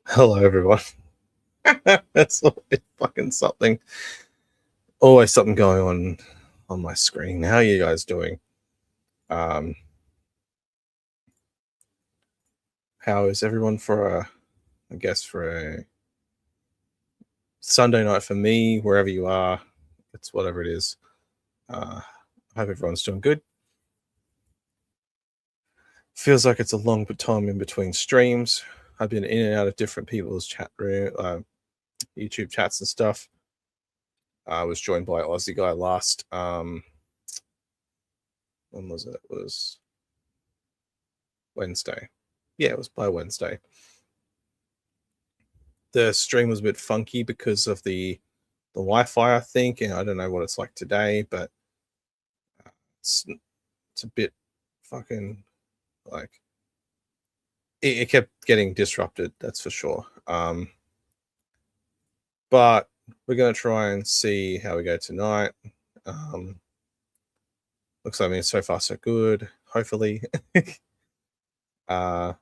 Hello, everyone. That's always fucking something. Always something going on my screen. How are you guys doing? Um, how is everyone for I guess for a Sunday night for me, wherever you are, it's whatever it is. I hope everyone's doing good. Feels like it's a long time in between streams. I've been in and out of different people's chat room, YouTube chats and stuff. I was joined by Aussie guy last. When was it? It was Wednesday. Yeah, it was by Wednesday. The stream was a bit funky because of the Wi-Fi, I think, and I don't know what it's like today, but it's a bit fucking like it kept getting disrupted. That's for sure. But we're gonna try and see how we go tonight. Looks like, I mean, so far so good. Hopefully, uh,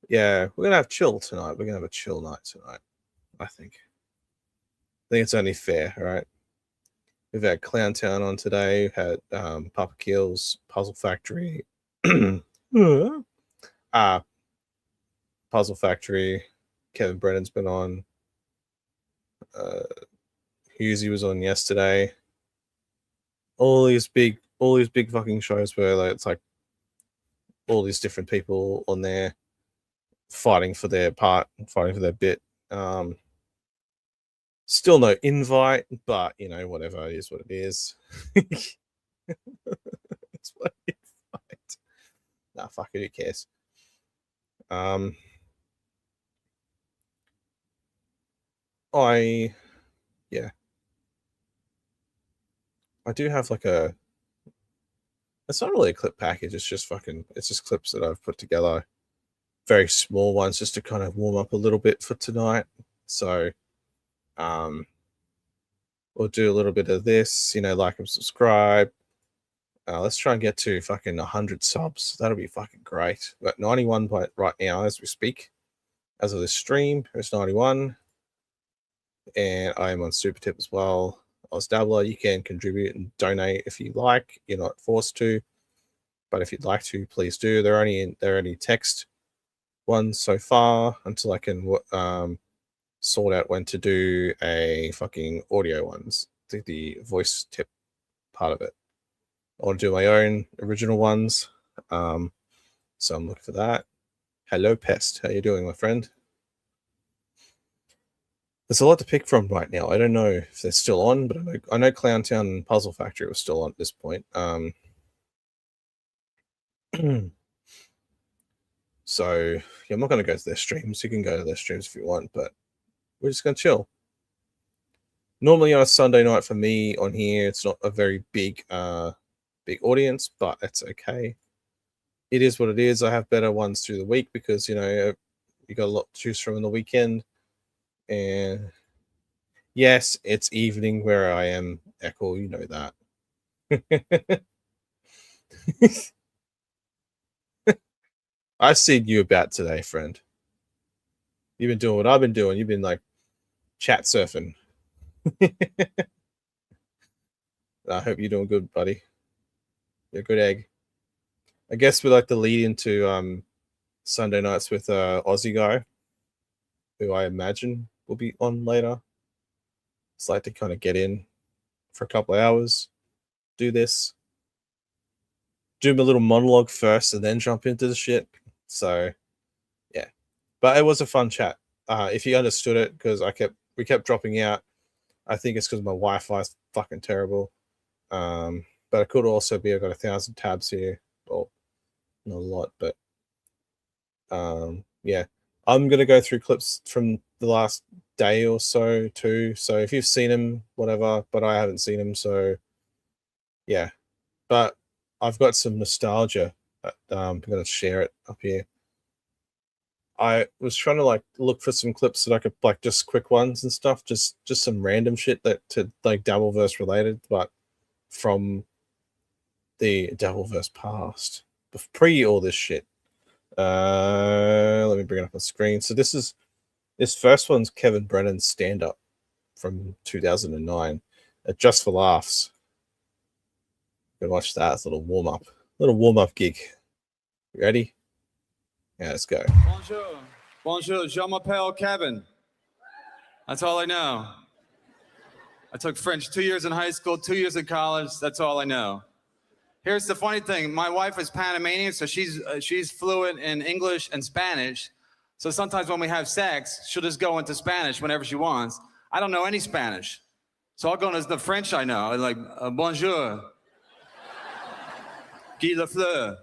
yeah, we're gonna have chill tonight. We're gonna have a chill night tonight. I think. I think it's only fair, right? We've had Clown Town on today. We've had Papa Keel's Puzzle Factory. uh, Puzzle Factory. Kevin Brennan's been on. Husey was on yesterday. All these big fucking shows where like, it's like all these different people on there fighting for their part, fighting for their bit. Still no invite, but you know, whatever, it is what it is. It's what it is. Nah, fuck it, who cares? Yeah. I do have like it's not really a clip package, it's just clips that I've put together. Very small ones just to kind of warm up a little bit for tonight. So we'll do a little bit of this, you know, like and subscribe. Let's try and get to fucking 100 subs. That'll be fucking great. We've got 91 right now as we speak. As of this stream, it's 91. And I am on Super Tip as well. Oz Dabbler, you can contribute and donate if you like. You're not forced to, but if you'd like to, please do. They're only text ones so far until I can sort out when to do a fucking audio ones. The voice tip part of it. I want to do my own original ones. So I'm looking for that. Hello, Pest. How you doing, my friend? There's a lot to pick from right now. I don't know if they're still on, but I know Clowntown and Puzzle Factory was still on at this point. So yeah, I'm not going to go to their streams. You can go to their streams if you want, but we're just going to chill. Normally on a Sunday night for me on here, it's not a very big audience, but it's okay. It is what it is. I have better ones through the week because, you know, you got a lot to choose from on the weekend. And yes, it's evening where I am, Echo, you know that. I've seen you about today, friend. You've been doing what I've been doing. You've been like chat surfing. I hope you're doing good, buddy. You're a good egg. I guess we like to lead into Sunday nights with Aussie guy, who I imagine will be on later. It's like to kind of get in for a couple of hours, do this, do my little monologue first, and then jump into the shit. So, yeah, but it was a fun chat. If you understood it, because we kept dropping out. I think it's because my Wi-Fi is fucking terrible. But it could also be I've got 1,000 tabs here. Well, not a lot, but yeah. I'm gonna go through clips from the last day or so too. So if you've seen them, whatever, but I haven't seen them, so yeah. But I've got some nostalgia. I'm gonna share it up here. I was trying to like look for some clips that I could like just quick ones and stuff, just some random shit that to like Dabbleverse related, but from the Dabbleverse past, pre all this shit. Let me bring it up on screen. So this first one's Kevin Brennan's stand-up from 2009, Just for Laughs. You can watch that. It's a little warm-up gig. You ready? Yeah, let's go. Bonjour, je m'appelle Kevin. That's all I know. I took French 2 years in high school, 2 years in college. That's all I know. Here's the funny thing. My wife is Panamanian, so she's fluent in English and Spanish. So sometimes when we have sex, she'll just go into Spanish whenever she wants. I don't know any Spanish. So I'll go into the French I know. Like, bonjour. Guy Lafleur.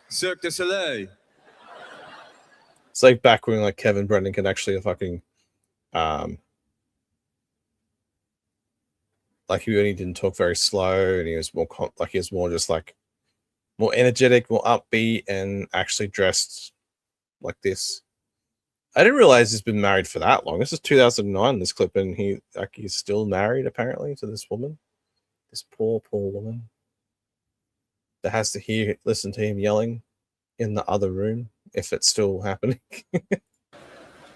Cirque du Soleil. It's like back when like Kevin Brennan could actually fucking like he really didn't talk very slow, and he was more just like more energetic, more upbeat, and actually dressed like this. I didn't realize he's been married for that long. This is 2009, this clip, and he's still married apparently to this woman, this poor woman that has to listen to him yelling in the other room if it's still happening.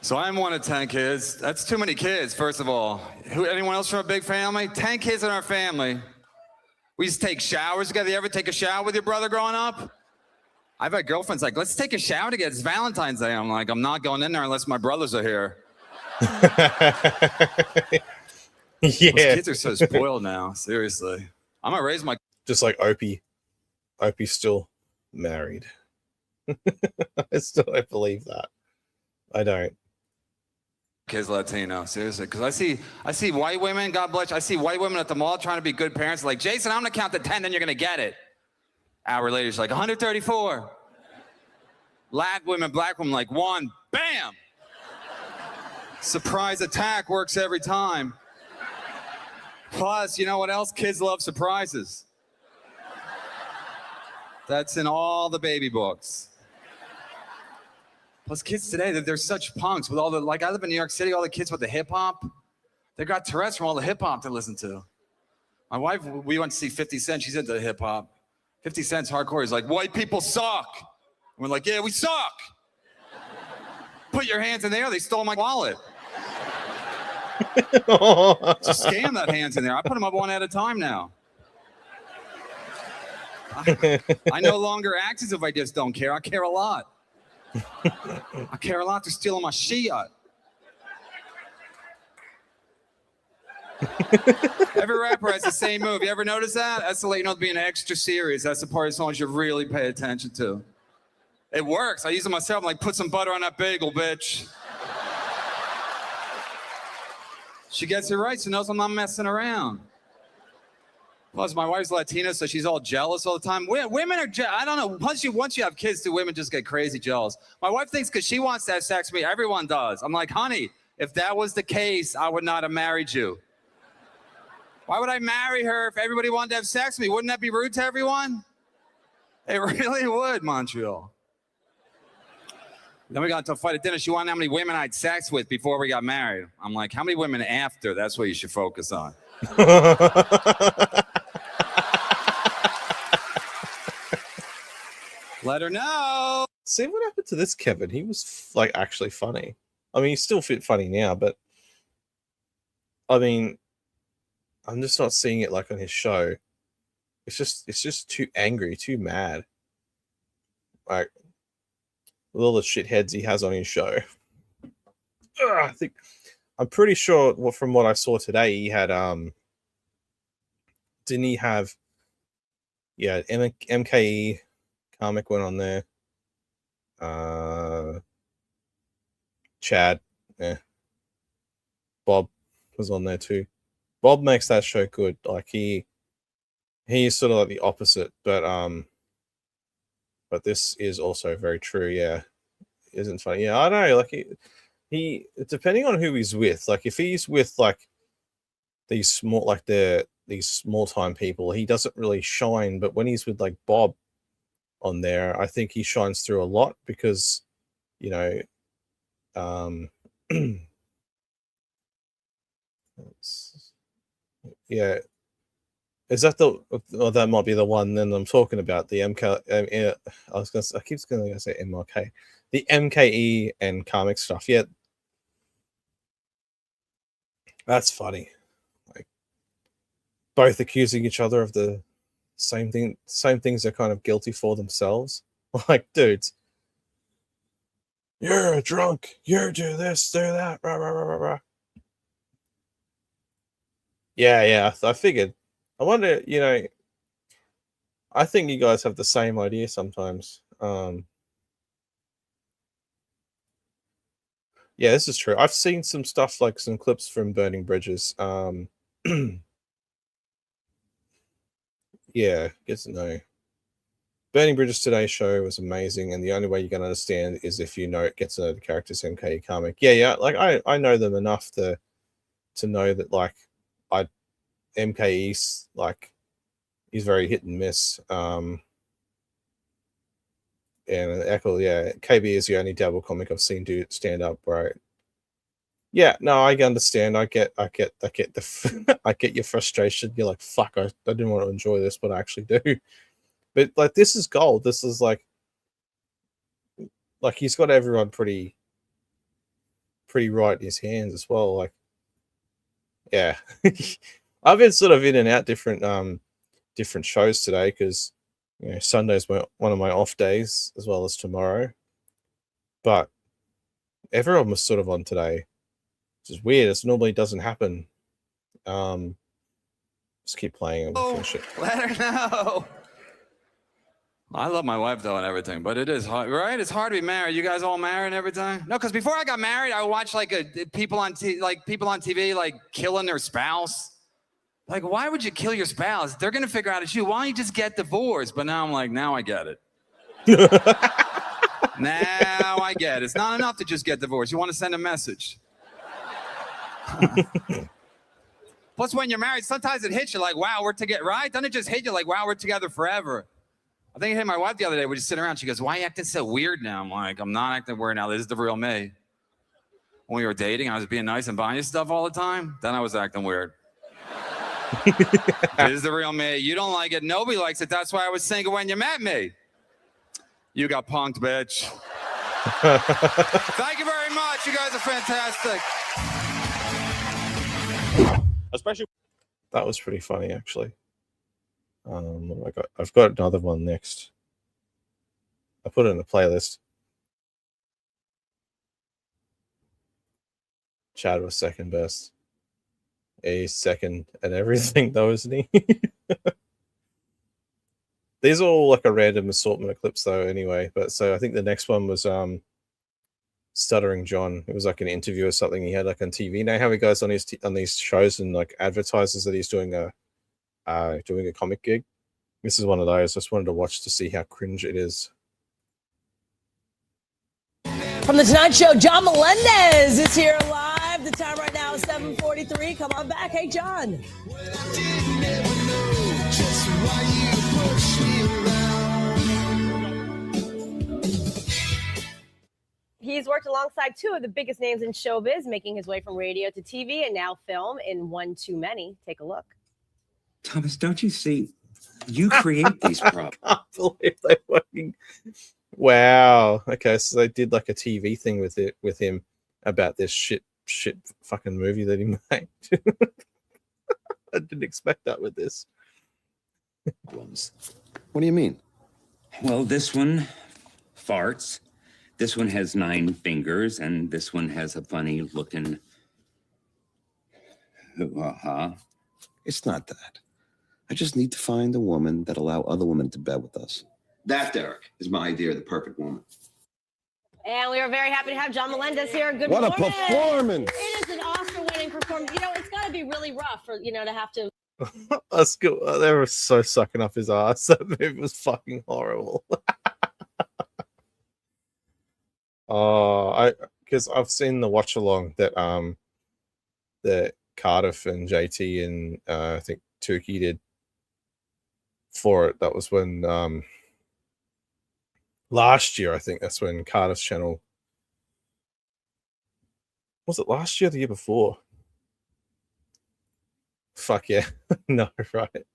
So I'm one of 10 kids. That's too many kids, first of all. Anyone else from a big family? 10 kids in our family. We used to take showers together. You ever take a shower with your brother growing up? I've had girlfriends like, let's take a shower together. It's Valentine's Day. I'm like, I'm not going in there unless my brothers are here. Yeah. Those kids are so spoiled now, seriously. I'm going to raise my... Just like Opie's still married. I still don't believe that. I don't. Kids Latino, seriously, because I see white women, God bless you, I see white women at the mall trying to be good parents, like, Jason, I'm gonna count to 10, then you're gonna get it. Hour later, she's like, 134. Black women, like 1, bam! Surprise attack works every time. Plus, you know what else? Kids love surprises. That's in all the baby books. Plus, kids today, they're such punks with all the, like, I live in New York City, all the kids with the hip hop, they got Tourette's from all the hip hop they listen to. My wife, we went to see 50 Cent, she's into hip hop. 50 Cent's hardcore, he's like, white people suck. And we're like, yeah, we suck. Put your hands in the air, they stole my wallet. It's a scam that hands in there. I put them up one at a time now. I no longer act as if I just don't care, I care a lot. I care a lot. They're stealing my shit. Every rapper has the same move. You ever notice that? That's to let you know being extra serious. That's the part of songs you really pay attention to. It works. I use it myself. I'm like, put some butter on that bagel, bitch. She gets it right. She knows I'm not messing around. Plus, my wife's Latina, so she's all jealous all the time. Women are I don't know. Once you have kids, do women just get crazy jealous? My wife thinks because she wants to have sex with me, everyone does. I'm like, honey, if that was the case, I would not have married you. Why would I marry her if everybody wanted to have sex with me? Wouldn't that be rude to everyone? It really would, Montreal. Then we got into a fight at dinner. She wanted to know how many women I had sex with before we got married. I'm like, how many women after? That's what you should focus on. Let her know. See what happened to this Kevin? He was like actually funny. I mean, he's still funny now, but I mean, I'm just not seeing it like on his show. It's just too angry, too mad. Like with all the shitheads he has on his show. I'm pretty sure from what I saw today, he had didn't he have MKE Comic went on there. Chad, Bob was on there too. Bob makes that show good. Like he's sort of like the opposite, but this is also very true. Yeah, isn't funny. Yeah, I don't know. Like he depending on who he's with. Like if he's with like these small time people, he doesn't really shine. But when he's with like Bob on there, I think he shines through a lot because, you know, yeah, Is that the? Oh, that might be the one. Then I'm talking about the MK. I keep going to say MRK, the MKE and comic stuff. Yeah, that's funny. Like both accusing each other of the same thing. Same things they're kind of guilty for themselves. Like, dudes, you're a drunk. You do this, do that. Rah, rah, rah, rah, rah. Yeah. I figured. I wonder. I think you guys have the same idea sometimes. Yeah, this is true. I've seen some stuff like some clips from Burning Bridges. Yeah, get to know. Burning Bridges Today show was amazing, and the only way you're gonna understand is if you get to know the characters MK comic. Yeah. Like I know them enough to know that like I MKE's like he's very hit and miss. And Echo, yeah, KB is the only Dabble comic I've seen do stand up, right? Yeah, no, I understand. I get the I get your frustration. You're like, fuck, I didn't want to enjoy this, but I actually do. But like, this is gold. This is like he's got everyone pretty right in his hands as well. Like, yeah, I've been sort of in and out different shows today because Sunday's one of my off days as well as tomorrow. But everyone was sort of on today, which is weird. It normally doesn't happen. Just keep playing and finish it. Let her know. I love my wife though and everything, but it is hard, right? It's hard to be married. You guys all married and everything? No, because before I got married, I watched like people on TV like killing their spouse. Like, why would you kill your spouse? They're gonna figure out it's you. Why don't you just get divorced? But now I'm like, now I get it. Now I get it. It's not enough to just get divorced. You want to send a message. Plus, when you're married, sometimes it hits you like, wow, we're together, right? Doesn't it just hit you like, wow, we're together forever? I think it hit my wife the other day. We just sit around. She goes, why are you acting so weird now? I'm like, I'm not acting weird now. This is the real me. When we were dating, I was being nice and buying you stuff all the time. Then I was acting weird. This is the real me. You don't like it. Nobody likes it. That's why I was single when you met me. You got punked, bitch. Thank you very much. You guys are fantastic. Especially that was pretty funny, actually. I've got another one next. I put it in a playlist. Chad was second best. He's second at everything, though, isn't he? These are all like a random assortment of clips, though. Anyway, but so I think the next one was Stuttering John. It was like an interview or something he had like on TV. You know how he goes on these shows and like advertises that he's doing a comic gig. This is one of those. I just wanted to watch to see how cringe it is. From the Tonight Show, John Melendez is here live. The time right now is 7:43. Come on back. Hey, John. He's worked alongside two of the biggest names in showbiz, making his way from radio to TV and now film in One Too Many. Take a look. Thomas, don't you see? You create these problems. I can't believe they fucking... Wow. Okay, so they did like a TV thing with him about this shit fucking movie that he made. I didn't expect that with this. What do you mean? Well, this one farts. This one has 9 fingers, and this one has a funny looking. It's not that. I just need to find a woman that allow other women to bed with us. That, Derek, is my idea of the perfect woman. And we are very happy to have John Melendez here. Good What morning. a performance! It is an Oscar-winning performance. You know, it's got to be really rough for to have to. That's good. They were so sucking up his ass. That movie was fucking horrible. Because I've seen the watch along that Cardiff and JT and I think Tukey did for it. That was when last year, I think that's when Cardiff's channel, was it last year or the year before? Fuck yeah. No, right.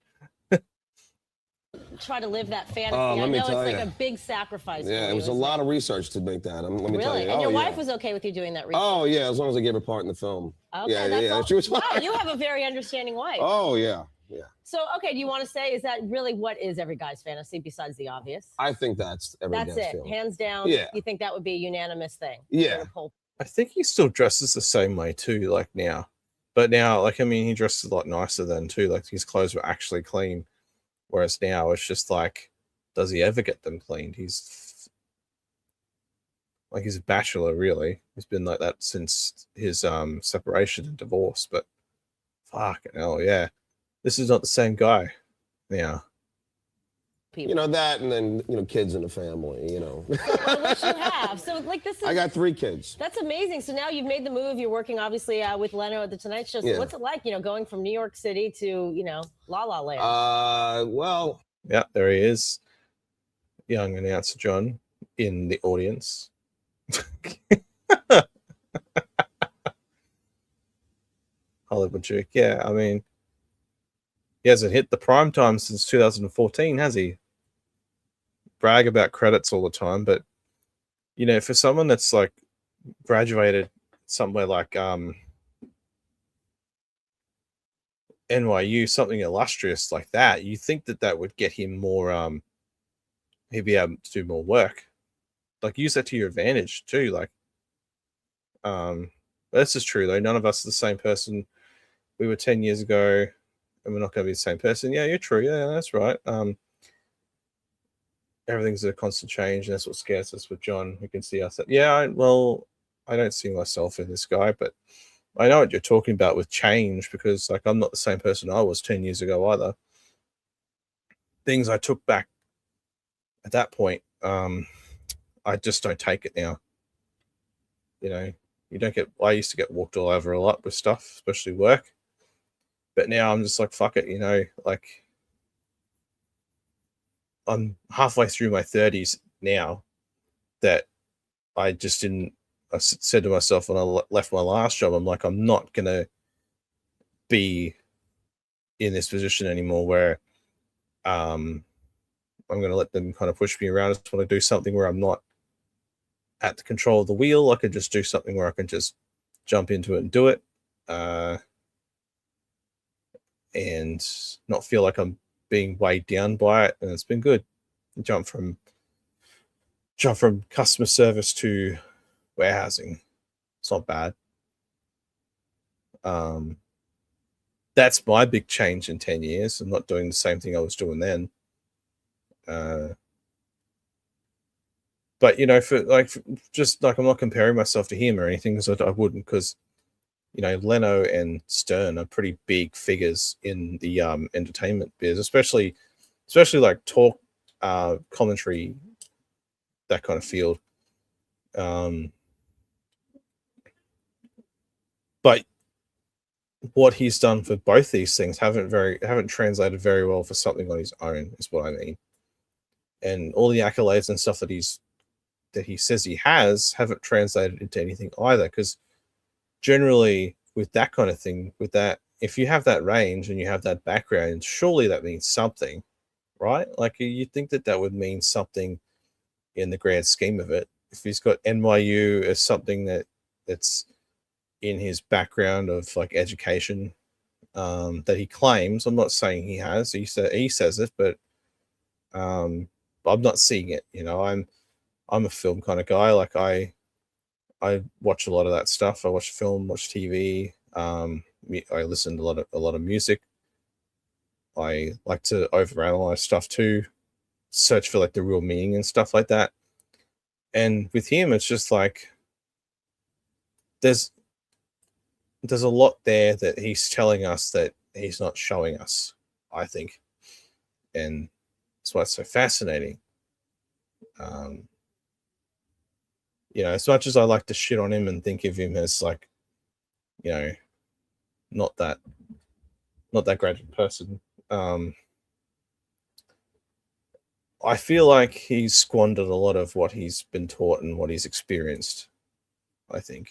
try to live that fantasy? Oh, I let me know it's tell like ya. a big sacrifice. Yeah, for it you, was a isn't lot it? of research to make that. Let me tell Really? you. And your Oh, wife yeah. was okay with you doing that research? Oh, yeah, as long as I gave her part in the film. Okay, Yeah, that's yeah, all. she was Wow, fine. you have a very understanding wife. Oh, yeah, yeah. So, okay, do you want to say, is that really what is every guy's fantasy besides the obvious? I think that's every That's guy's it, feeling. hands down. Yeah. You think that would be a unanimous thing? Yeah. I think he still dresses the same way too, like now. But now, like, I mean, he dresses a lot nicer then too. Like, his clothes were actually clean. Whereas now it's just like, does he ever get them cleaned? He's a bachelor, really. He's been like that since his separation and divorce. But fucking hell, yeah. This is not the same guy now. You know, that, and then, you know, kids in the family, you know. I wish you have. So, like, this is. I got 3 kids. That's amazing. So now you've made the move. You're working, obviously, with Leno at the Tonight Show. So Yeah. what's it like, you know, going from New York City to, you know, La La Land? Well. Yeah, there he is. Young announcer John in the audience. Hollywood Duke. Yeah, I mean, he hasn't hit the prime time since 2014, has he? Brag about credits all the time, but you know, for someone that's like graduated somewhere like NYU, something illustrious like that, you think that that would get him more he'd be able to do more work. Like, use that to your advantage too. Like, this is true though. None of us are the same person we were 10 years ago, and we're not going to be the same person. Yeah, you're true. Yeah, that's right. Everything's a constant change, and that's what scares us with John. We can see us. Yeah, I don't see myself in this guy, but I know what you're talking about with change, because like, I'm not the same person I was 10 years ago either. Things I took back at that point, I just don't take it now. You know, I used to get walked all over a lot with stuff, especially work. But now I'm just like, fuck it, you know, like, I'm halfway through my 30s now that I just didn't. I said to myself when I left my last job, I'm like, I'm not going to be in this position anymore where I'm going to let them kind of push me around. I just want to do something where I'm not at the control of the wheel. I can just do something where I can just jump into it and do it, and not feel like I'm being weighed down by it. And it's been good. Jump from customer service to warehousing. It's not bad. That's my big change in 10 years. I'm not doing the same thing I was doing then. But you know, just like, I'm not comparing myself to him or anything, because I wouldn't, because you know, Leno and Stern are pretty big figures in the entertainment biz, especially like talk commentary, that kind of field. But what he's done for both these things haven't translated very well for something on his own, is what I mean. And all the accolades and stuff that he says he haven't translated into anything either, because generally with that kind of thing, with that, if you have that range and you have that background, surely that means something, right? Like, you think that would mean something in the grand scheme of it. If he's got NYU as something that's in his background of like education, that he claims. I'm not saying he has. He says it, but I'm not seeing it. You know, I'm a film kind of guy. Like, I watch a lot of that stuff. I watch film, watch TV. I listen to a lot of music. I like to overanalyze stuff too, search for like the real meaning and stuff like that. And with him, it's just like there's a lot there that he's telling us that he's not showing us, I think. And that's why it's so fascinating. You know, as much as I like to shit on him and think of him as like, you know, not that great a person, I feel like he's squandered a lot of what he's been taught and what he's experienced, I think.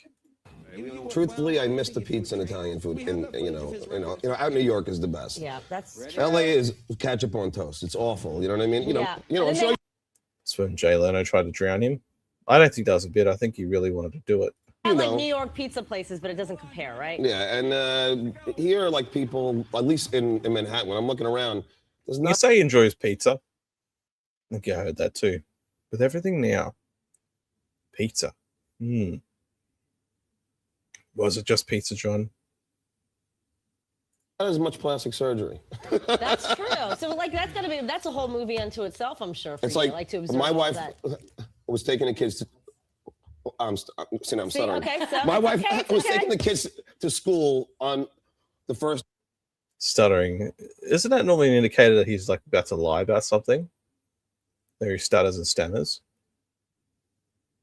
Truthfully, I miss the pizza and Italian food. Out in New York is the best. Yeah, that's true. LA is ketchup on toast. It's awful. You know what I mean? Yeah. I'm sure. It's when Jay Leno tried to drown him. I don't think that was a bit. I think he really wanted to do it. Like New York pizza places, but it doesn't compare, right? Yeah, and here, like people, at least in Manhattan, when I'm looking around, there's You not. say he enjoys pizza. I think I heard that too. With everything now, pizza. Was it just pizza, John? Not as much plastic surgery. That's true. So like that's a whole movie unto itself, I'm sure. For It's you. like to observe my all wife that. was taking the kids to. I'm stuttering. Okay, so My wife was okay. taking the kids to school on the first. Stuttering. Isn't that normally an indicator that he's like about to lie about something? That he stutters and stammers?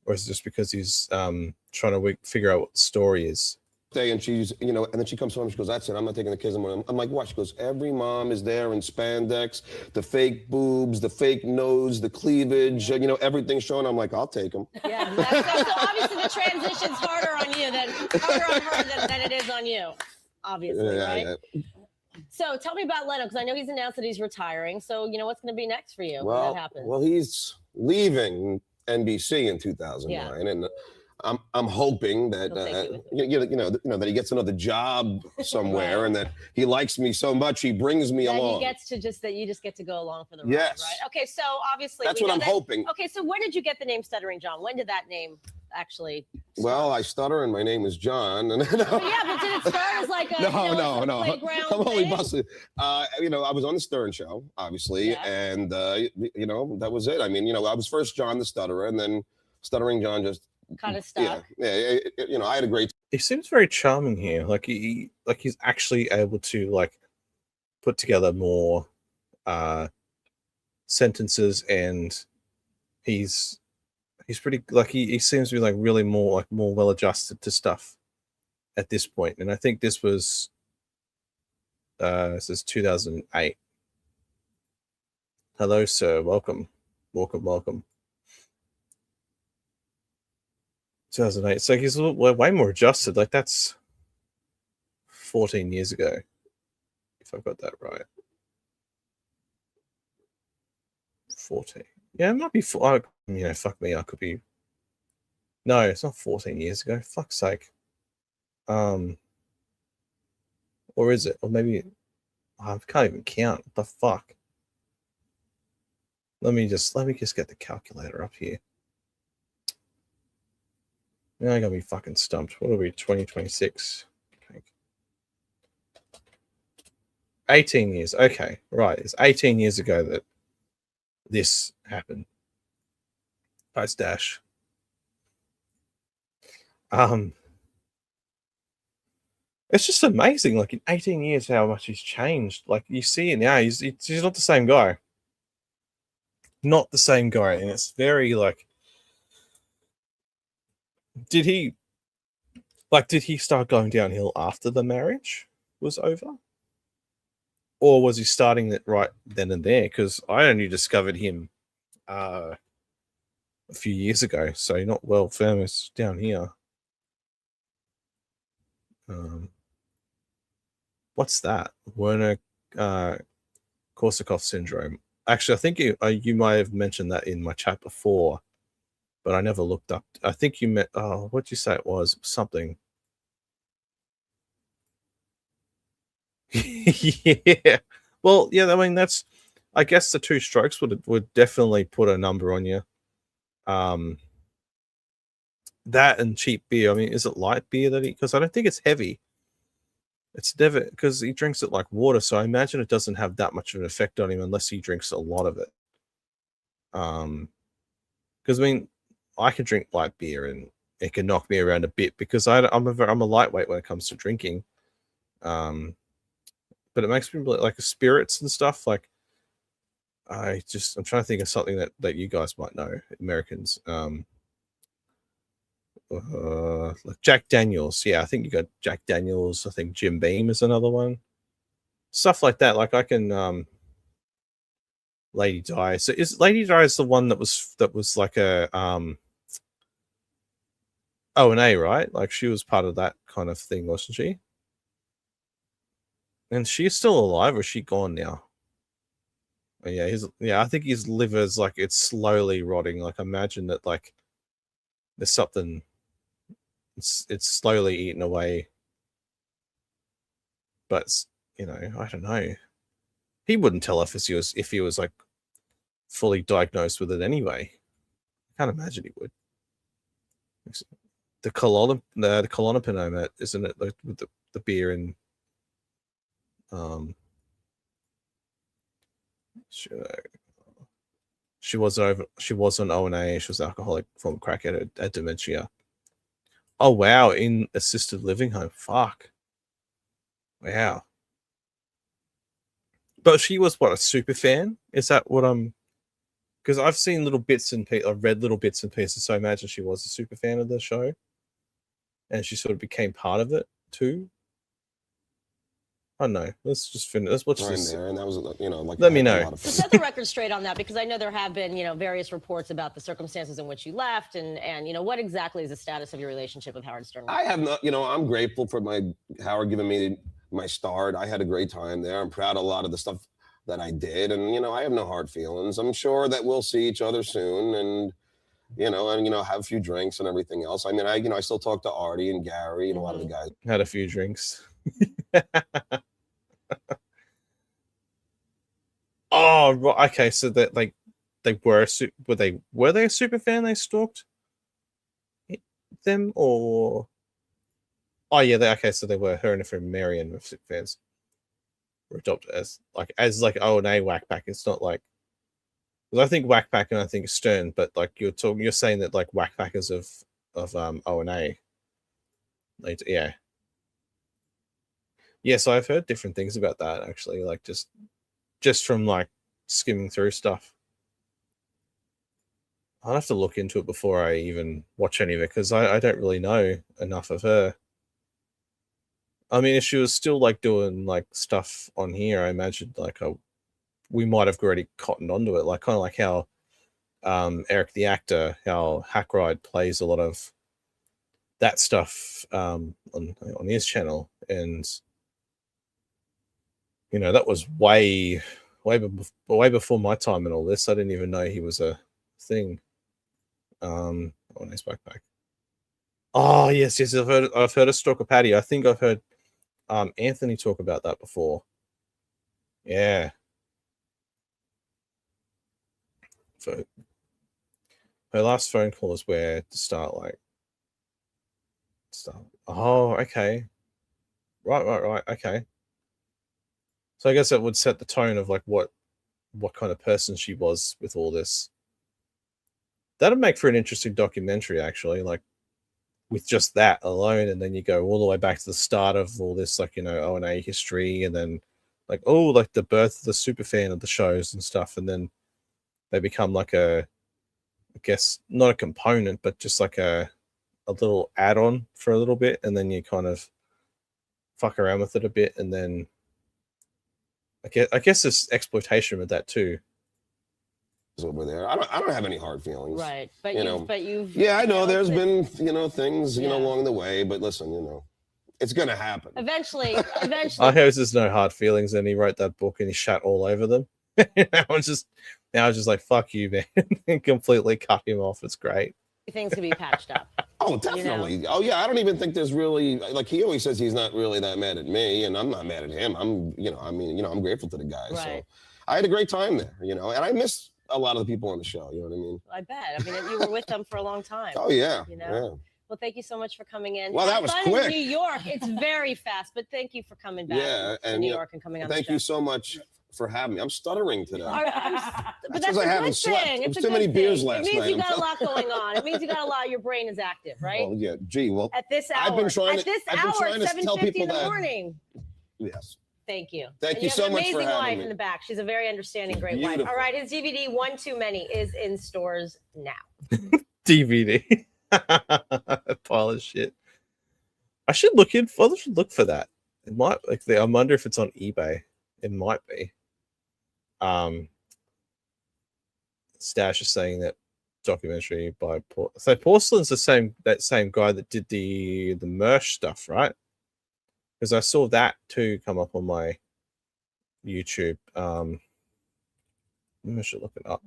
Or is it just because he's trying to figure out what the story is? Day, and she's, and then she comes home and she goes, that's it, I'm not taking the kids anymore. I'm like, what? She goes, every mom is there in spandex, the fake boobs, the fake nose, the cleavage, everything showing. I'm like, I'll take them. Yeah, so obviously the transition's harder on her than it is on you, obviously, right? Yeah. So tell me about Leno, because I know he's announced that he's retiring. So, what's going to be next for you when that happens? Well, he's leaving NBC in 2009, and I'm hoping that that he gets another job somewhere, and that he likes me so much he brings me along. He gets to you just get to go along for the ride, Yes. right? Okay, so obviously that's what I'm hoping. Okay, so when did you get the name Stuttering John? When did that name actually start? Well, I stutter and my name is John. And but did it start as like a no. playground I'm only thing? busted. I was on the Stern Show, obviously, and that was it. I mean, I was first John the Stutterer, and then Stuttering John just kind of stuck. Yeah. I had a great. He seems very charming here. Like he's actually able to like put together more sentences, and he's pretty like he seems to be like really more well adjusted to stuff at this point. And I think this was this is 2008. Hello, sir. Welcome. 2008. So he's way more adjusted. Like that's 14 years ago, if I've got that right. 14. Yeah, it might be. Fuck me. I could be. No, it's not 14 years ago. Fuck's sake. Or is it? Or maybe I can't even count. What the fuck? Let me just get the calculator up here. Now I gotta be fucking stumped. What are we? 2026. Okay. 18 years. Okay, right. It's 18 years ago that this happened. Post dash. It's just amazing. Like in 18 years, how much he's changed. Like you see it now. He's not the same guy. Not the same guy, and it's very like. Did he start going downhill after the marriage was over? Or was he starting it right then and there? Because I only discovered him a few years ago, so not well famous down here. What's that? Werner Korsakoff syndrome. Actually, I think you might have mentioned that in my chat before, but I never looked up. I think you meant, what'd you say it was? Something. Yeah. Well, yeah, I mean, I guess the 2 strokes would definitely put a number on you. That and cheap beer. I mean, is it light beer because I don't think it's heavy. It's never, because he drinks it like water, so I imagine it doesn't have that much of an effect on him unless he drinks a lot of it. Because I mean, I can drink light beer and it can knock me around a bit because I'm a lightweight when it comes to drinking. But it makes me like spirits and stuff. Like I'm trying to think of something that you guys might know, Americans. Like Jack Daniels. Yeah, I think you got Jack Daniels. I think Jim Beam is another one. Stuff like that. Like I can Lady Di. So is Lady Di the one that was like a O&A, right? Like she was part of that kind of thing, wasn't she? And she's still alive, or is she gone now? Oh, yeah, I think his liver's like it's slowly rotting. Like imagine that like there's something it's slowly eaten away. But I don't know. He wouldn't tell us if he was like fully diagnosed with it anyway. I can't imagine he would. The Klonopin, isn't it? Like with the beer and she was on O&A. She was alcoholic from crackhead, had dementia. Oh wow, in assisted living home. Fuck. Wow. But she was what, a super fan? Is that what I'm? Because I've seen little bits and pieces, I've read little bits and pieces. So I imagine she was a super fan of the show, and she sort of became part of it too. I don't know. Let's just finish. Let's watch this. There, and that was, like let me know. So set the record straight on that, because I know there have been, various reports about the circumstances in which you left, and what exactly is the status of your relationship with Howard Stern? I have not, I'm grateful for Howard giving me my start. I had a great time there. I'm proud of a lot of the stuff that I did, and I have no hard feelings. I'm sure that we'll see each other soon, and have a few drinks and everything else. I mean, I still talk to Artie and Gary and a lot of the guys. Had a few drinks. Oh, right. Okay. So that they were a super fan? They stalked them, or okay. So they were, her and her friend Marion were super fans. Were adopted as O&A Whackpack. It's not like, because I think Whackpack and I think Stern, but like you're saying that like Whackpackers of O&A. Yeah. Yes, I've heard different things about that actually. Like just from like skimming through stuff. I'll have to look into it before I even watch any of it, because I don't really know enough of her. I mean, if she was still like doing like stuff on here, I imagine like we might have already cottoned onto it, like kind of like how Eric the actor, how Hackride plays a lot of that stuff on his channel, and that was way before my time and all this. I didn't even know he was a thing. Oh, nice backpack. Oh yes, I've heard of Stalker Patty. I think I've heard Anthony talk about that before. Yeah. So her last phone call is where to start. Oh, okay. Right. Okay. So I guess that would set the tone of like what kind of person she was with all this. That'd make for an interesting documentary, actually, like with just that alone, and then you go all the way back to the start of all this, like O&A history, and then like the birth of the super fan of the shows and stuff, and then they become like I guess not a component, but just like a little add-on for a little bit, and then you kind of fuck around with it a bit, and then I guess there's exploitation with that too. Over there, I don't have any hard feelings, right? But you've yeah, I know there's been things along the way, but listen, it's gonna happen eventually. I hope there's no hard feelings, and he wrote that book and he shat all over them. I was just like, fuck you, man, and completely cut him off. It's great. Things can be patched up. Oh, definitely. Oh yeah, I don't even think there's really, like, he always says he's not really that mad at me, and I'm not mad at him. I'm I'm grateful to the guys. Right. So I had a great time there, and I miss a lot of the people on the show. You know what I mean? I bet. I mean, you were with them for a long time. Oh yeah. Yeah. Well, thank you so much for coming in. Well, that was quick. In New York, it's very fast, but thank you for coming back to New York and coming on the show. Thank you so much for having me. I'm stuttering today. But that's I haven't slept. It's too many beers last night. It means you got a lot going on. It means you got a lot. Your brain is active, right? Well, yeah. Gee, well, at this hour. I've been trying to 7:50 in the morning. Yes. Thank you. Thank you so much for having me. Amazing wife in the back. She's a very understanding, great wife. All right, his DVD One Too Many is in stores now. DVD. Pile of shit. I should look for that. It might I wonder if it's on eBay. It might be. Stash is saying that documentary by so Porcelain's that same guy that did the Mersh stuff, right? Because I saw that too come up on my YouTube. Maybe I should look it up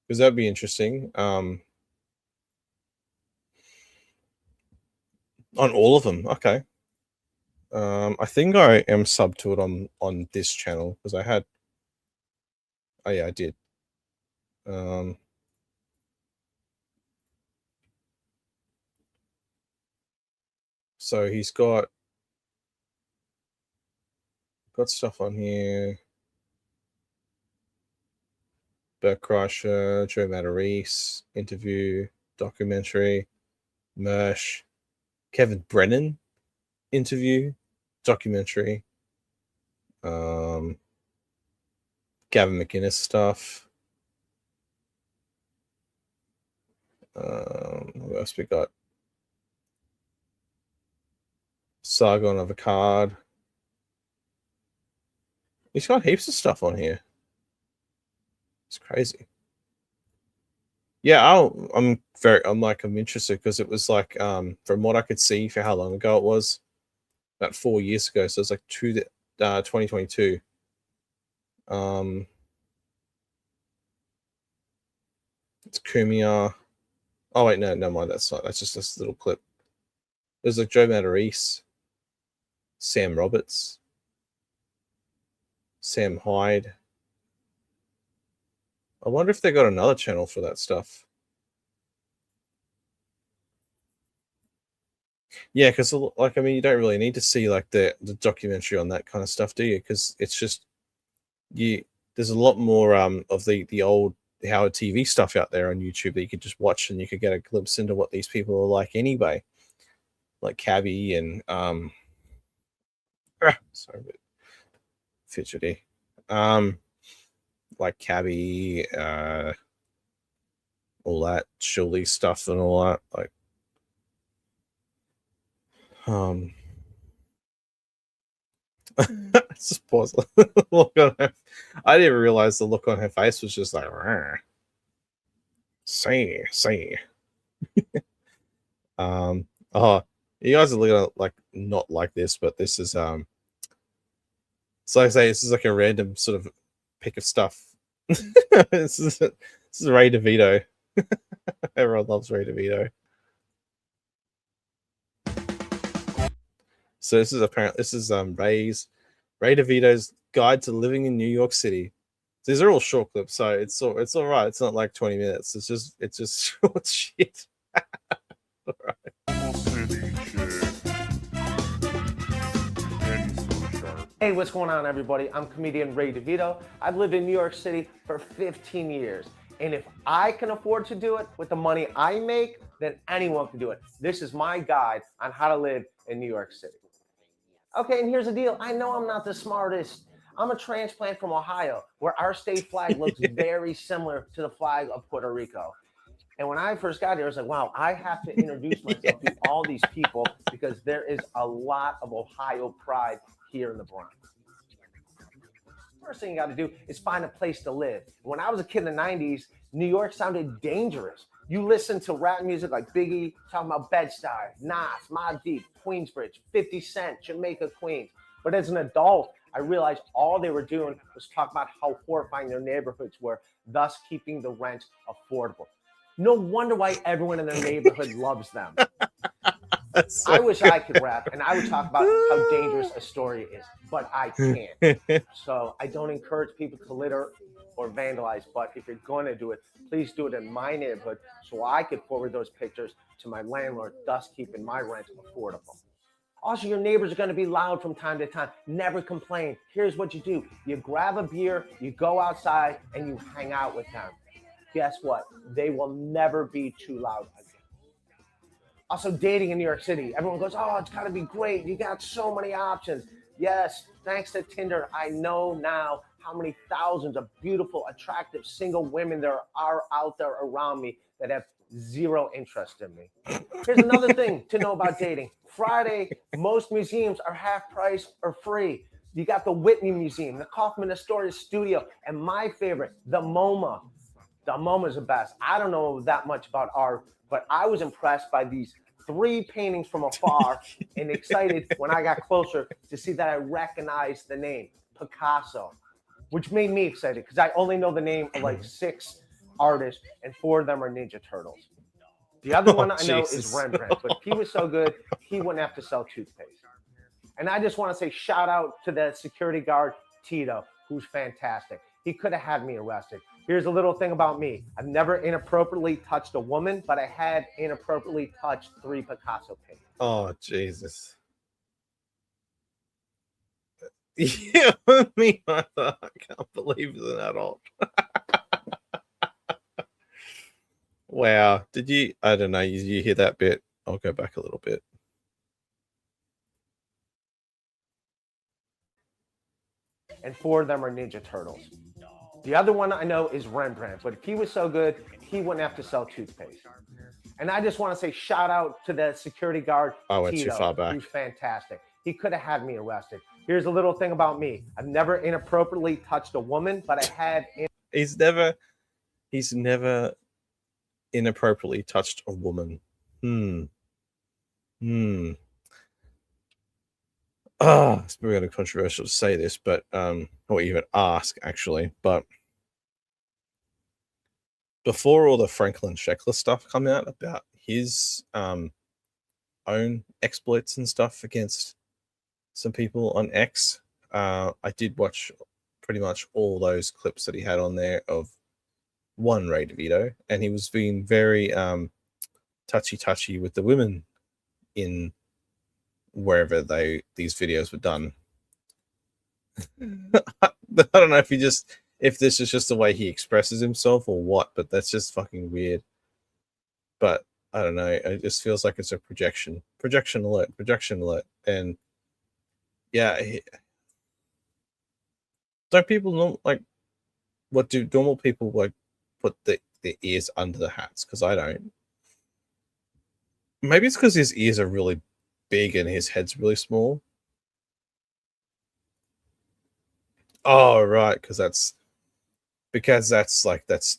because that'd be interesting. On all of them, okay. I think I am subbed to it on this channel because I had. Oh yeah, I did. So he's got stuff on here. Bert Kreischer, Joe Matarese, interview, documentary, Mersh, Kevin Brennan, interview, documentary, Gavin McInnes stuff. What else we got? Sargon of Akkad. He's got heaps of stuff on here. It's crazy. Yeah, I'm interested because it was like from what I could see for how long ago it was, about 4 years ago. So it's like 2022. It's Kumia. Oh wait, no, never mind. That's not. That's just this little clip. There's like Joe Matarese, Sam Roberts, Sam Hyde. I wonder if they got another channel for that stuff. Yeah, because like I mean, you don't really need to see like the documentary on that kind of stuff, do you? Because it's just there's a lot more of the old Howard TV stuff out there on YouTube that you could just watch and you could get a glimpse into what these people are like anyway. Like Cabby and sorry, a bit fidgety. Like Cabby, all that Shirley stuff and all that. Like just pause. Look on her. I didn't realize the look on her face was just like say. Oh, you guys are looking at like not like this, but this is so I say this is like a random sort of pick of stuff. This is Ray DeVito. Everyone loves Ray DeVito. So this is Ray DeVito's Guide to Living in New York City. These are all short clips, so it's all right. It's not like 20 minutes. It's just short shit. All right. Hey, what's going on, everybody? I'm comedian Ray DeVito. I've lived in New York City for 15 years. And if I can afford to do it with the money I make, then anyone can do it. This is my guide on how to live in New York City. Okay, and here's the deal. I know I'm not the smartest. I'm a transplant from Ohio, where our state flag looks very similar to the flag of Puerto Rico. And when I first got here, I was like, wow, I have to introduce myself to all these people because there is a lot of Ohio pride here in the Bronx. First thing you got to do is find a place to live. When I was a kid in the 90s, New York sounded dangerous. You listen to rap music like Biggie, talking about Bed-Stuy, Nas, Mobb Deep, Queensbridge, 50 Cent, Jamaica, Queens. But as an adult, I realized all they were doing was talk about how horrifying their neighborhoods were, thus keeping the rent affordable. No wonder why everyone in their neighborhood loves them. I wish I could rap and I would talk about how dangerous a story is, but I can't. So I don't encourage people to litter or vandalize, but if you're going to do it, please do it in my neighborhood so I could forward those pictures to my landlord, thus keeping my rent affordable. Also, your neighbors are going to be loud from time to time. Never complain. Here's what you do. You grab a beer, you go outside, and you hang out with them. Guess what? They will never be too loud again. Also, dating in New York City. Everyone goes, oh, it's got to be great. You got so many options. Yes, thanks to Tinder, I know now how many thousands of beautiful, attractive, single women there are out there around me that have zero interest in me. Here's another thing to know about dating. Friday, most museums are half price or free. You got the Whitney Museum, the Kaufman Astoria Studio, and my favorite, the MoMA. The MoMA's the best. I don't know that much about art, but I was impressed by these 3 paintings from afar and excited when I got closer to see that I recognized the name Picasso, which made me excited because I only know the name of like 6 artists and 4 of them are Ninja Turtles. The other one I know is Rembrandt, but if he was so good, he wouldn't have to sell toothpaste. And I just want to say shout out to the security guard, Tito, who's fantastic. He could have had me arrested. Here's a little thing about me. I've never inappropriately touched a woman, but I had inappropriately touched 3 Picasso paintings. Oh, Jesus. Yeah, me either. I can't believe it's an adult. Wow. Did you, I don't know, you hear that bit? I'll go back a little bit. And 4 of them are Ninja Turtles. The other one I know is Rembrandt, but if he was so good, he wouldn't have to sell toothpaste. And I just want to say shout out to the security guard, I went too Tito, far back. who's fantastic. He could have had me arrested. Here's a little thing about me. I've never inappropriately touched a woman, but I had... He's never inappropriately touched a woman. It's very kind of controversial to say this, but or even ask actually, but before all the Franklin Sheckler stuff come out about his own exploits and stuff against some people on X, I did watch pretty much all those clips that he had on there of one Ray DeVito, and he was being very touchy with the women in wherever these videos were done. I don't know if this is just the way he expresses himself or what, but that's just fucking weird. But I don't know, it just feels like it's a projection alert. And yeah, don't people know, like, what do normal people like put their ears under the hats? Because I don't. Maybe it's because his ears are really big and his head's really small. Oh, right, because that's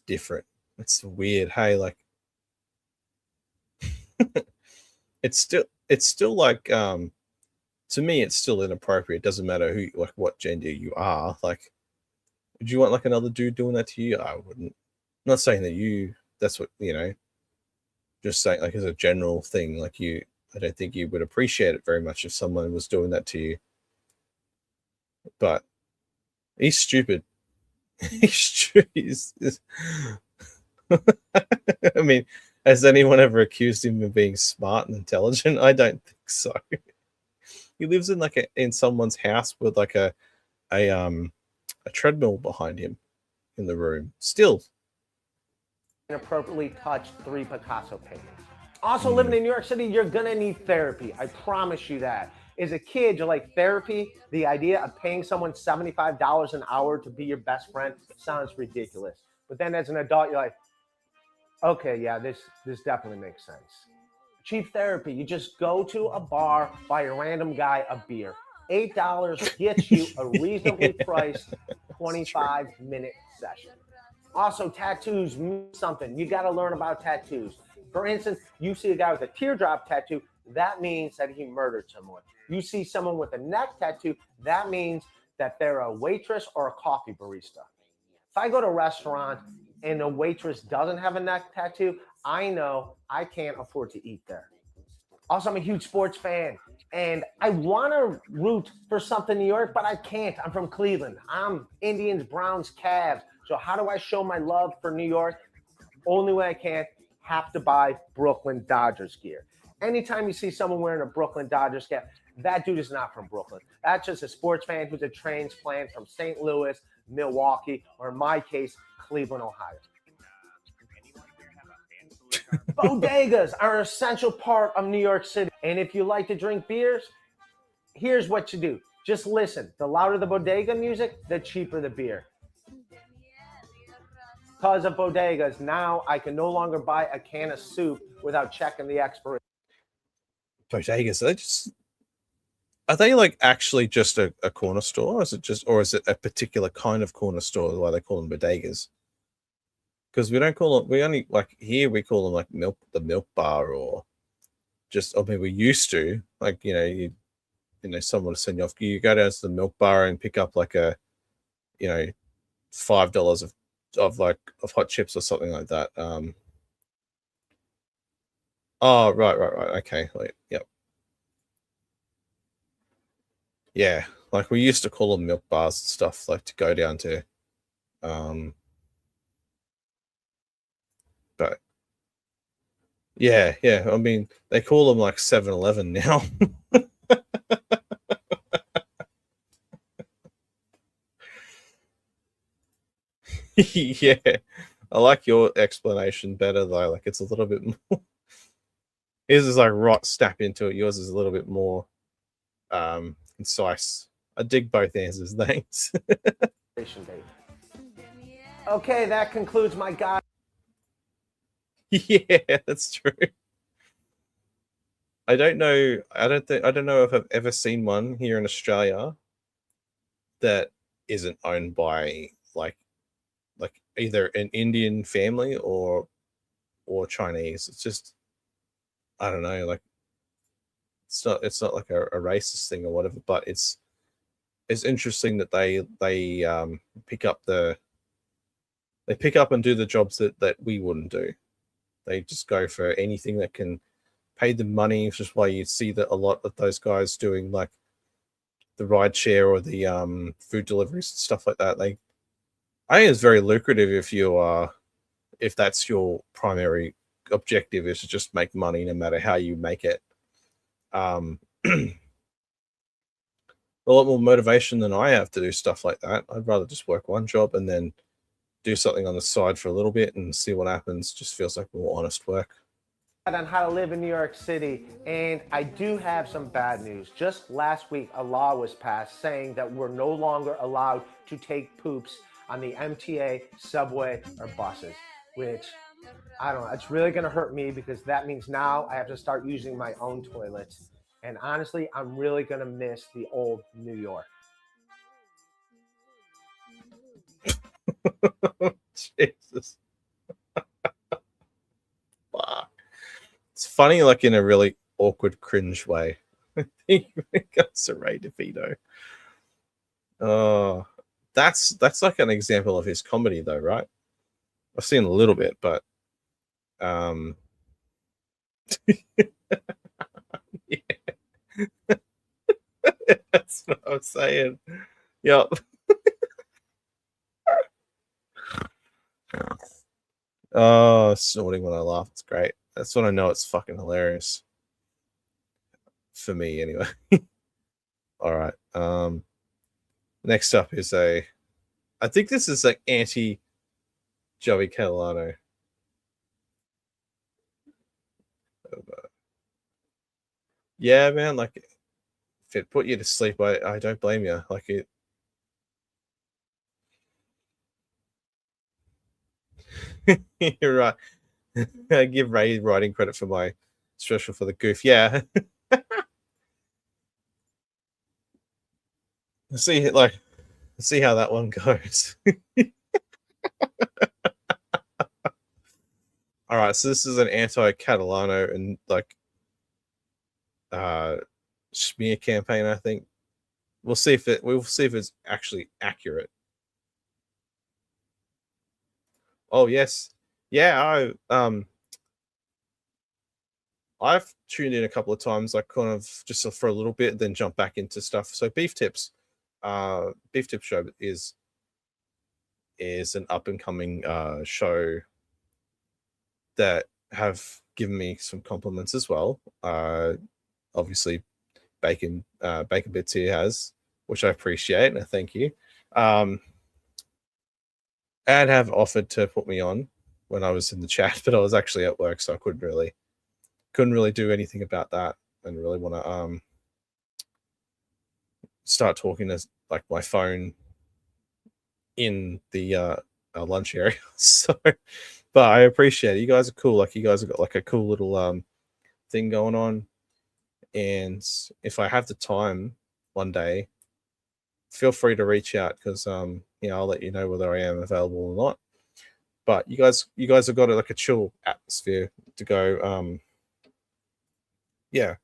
different. It's weird. Hey, like it's still like to me it's still inappropriate. It doesn't matter who, like, what gender you are. Like, would you want like another dude doing that to you? I wouldn't. I'm not saying that that's what, you know, just saying, like, as a general thing, like, I don't think you would appreciate it very much if someone was doing that to you. But he's stupid. He's I mean, has anyone ever accused him of being smart and intelligent? I don't think so. He lives in like in someone's house with like a treadmill behind him in the room. Still inappropriately touched 3 Picasso paintings. Also, living in New York City, you're gonna need therapy. I promise you that. As a kid, you're like, therapy, the idea of paying someone $75 an hour to be your best friend sounds ridiculous. But then as an adult, you're like, okay, yeah, this definitely makes sense. Cheap therapy, you just go to a bar, buy a random guy a beer. $8 gets you a reasonably priced 25-minute session. Also, tattoos mean something. You got to learn about tattoos. For instance, you see a guy with a teardrop tattoo, that means that he murdered someone. You see someone with a neck tattoo, that means that they're a waitress or a coffee barista. If I go to a restaurant and the waitress doesn't have a neck tattoo, I know I can't afford to eat there. Also, I'm a huge sports fan, and I want to root for something New York, but I can't. I'm from Cleveland. I'm Indians, Browns, Cavs. So how do I show my love for New York? Only way I can, have to buy Brooklyn Dodgers gear. Anytime you see someone wearing a Brooklyn Dodgers gear, that dude is not from Brooklyn. That's just a sports fan who's a transplant from St. Louis, Milwaukee, or in my case, Cleveland, Ohio. Bodegas are an essential part of New York City. And if you like to drink beers, here's what you do. Just listen. The louder the bodega music, the cheaper the beer. Because of bodegas, now I can no longer buy a can of soup without checking the expiration. Bodegas, are they like actually just a corner store, or is it a particular kind of corner store why they call them bodegas? because we don't call them. We only like here we call them like the milk bar, or just, I mean, we used to, like, you know, someone will send you off. You go down to the milk bar and pick up like a, you know, $5 of hot chips or something like that. Oh, right. Okay, wait, yep. Yeah, like we used to call them milk bars and stuff, like to go down to. But yeah, I mean, they call them like 7-Eleven now. Yeah, I like your explanation better though. Like it's a little bit more. His is like right snap into it. Yours is a little bit more concise. I dig both answers. Thanks. Okay, that concludes my guide. Yeah, that's true. I don't know if I've ever seen one here in Australia that isn't owned by like either an Indian family or Chinese. It's just, I don't know, like it's not like a racist thing or whatever, but it's interesting that they pick up and do the jobs that we wouldn't do. They just go for anything that can pay them money, which is why you see that a lot of those guys doing like the ride share or the food deliveries and stuff like that. I think it's very lucrative if that's your primary objective, is to just make money no matter how you make it. A lot more motivation than I have to do stuff like that. I'd rather just work one job and then do something on the side for a little bit and see what happens. Just feels like more honest work. On how to live in New York City, and I do have some bad news. Just last week, a law was passed saying that we're no longer allowed to take poops on the MTA, subway, or buses, which, I don't know, it's really going to hurt me because that means now I have to start using my own toilets. And honestly, I'm really going to miss the old New York. Jesus. Fuck. It's funny, like in a really awkward, cringe way. I think that's a Ray DeVito. Oh, that's like an example of his comedy, though, right? I've seen a little bit, but yeah. That's what I'm saying. Yep. Oh, snorting when I laugh. It's great. That's when I know it's fucking hilarious. For me, anyway. All right. Next up is I think this is like anti Joey Catalano. Yeah, man, like if it put you to sleep, I don't blame you. Like it. You're right. I give Ray writing credit for my special for the goof. Yeah. See how that one goes. All right, so this is an anti-Catalano and like smear campaign, I think. We'll see if it's actually accurate. Oh yes. Yeah, I've tuned in a couple of times, like kind of just for a little bit, then jump back into stuff. So Beef Tips show is an up and coming show that have given me some compliments as well. Obviously, Bacon Bits here has, which I appreciate and I thank you. And have offered to put me on when I was in the chat, but I was actually at work, so I couldn't really do anything about that, and really want to start talking as like my phone in the lunch area. So, but I appreciate it. You guys are cool. Like you guys have got like a cool little thing going on, and if I have the time one day, feel free to reach out because I'll let you know whether I am available or not. But you guys have got like a chill atmosphere to go. Yeah,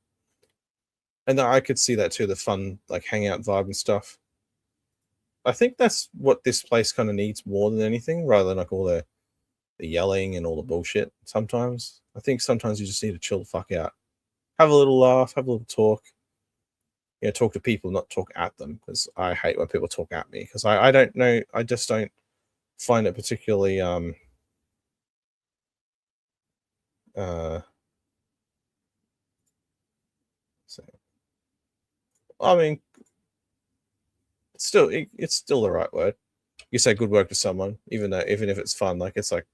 and I could see that too, the fun like hangout vibe and stuff. I think that's what this place kind of needs more than anything, rather than like all the yelling and all the bullshit. Sometimes I think sometimes you just need to chill the fuck out, have a little laugh, have a little talk. You know, talk to people, not talk at them, because I hate when people talk at me, because I don't know, I just don't find it particularly so I mean, it's still the right word. You say good work to someone, even if it's fun. Like, it's like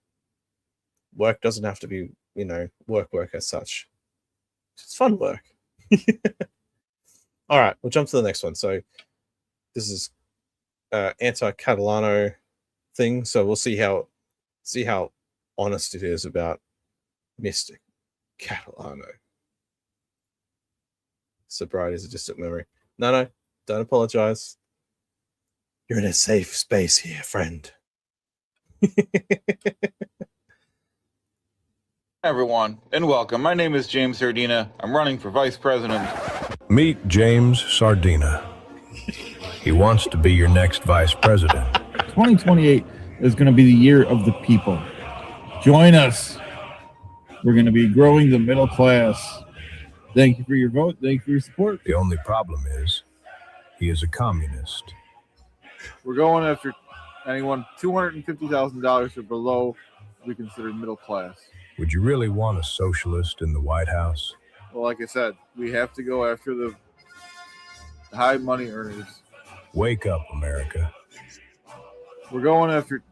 work doesn't have to be, you know, work as such. It's fun work. All right, we'll jump to the next one. So this is anti-Catalano thing. So we'll see how honest it is about Mr. Catalano. Sobriety is a distant memory. No, don't apologize. You're in a safe space here, friend. Everyone, and welcome. My name is James Sardina. I'm running for vice president. Meet James Sardina. He wants to be your next vice president. 2028 is going to be the year of the people. Join us. We're going to be growing the middle class. Thank you for your vote. Thank you for your support. The only problem is he is a communist. We're going after anyone $250,000 or below to be considered middle class. Would you really want a socialist in the White House? Well, like I said, we have to go after the high money earners. Wake up, America. We're going after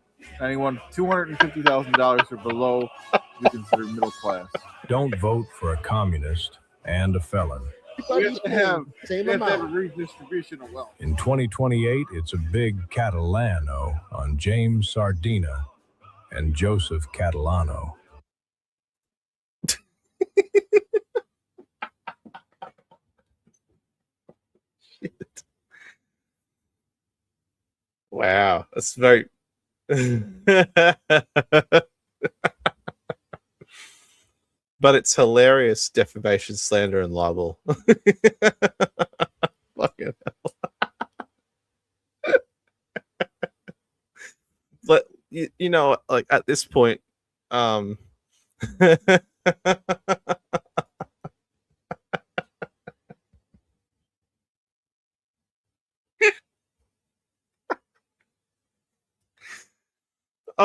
anyone $250,000 or below to be considered middle class. Don't vote for a communist and a felon. We have to have a redistribution of wealth. In 2028, it's a big Catalano on James Sardina and Joseph Catalano. Wow, that's very but it's hilarious defamation, slander, and libel. Fucking hell. But you know, like at this point, I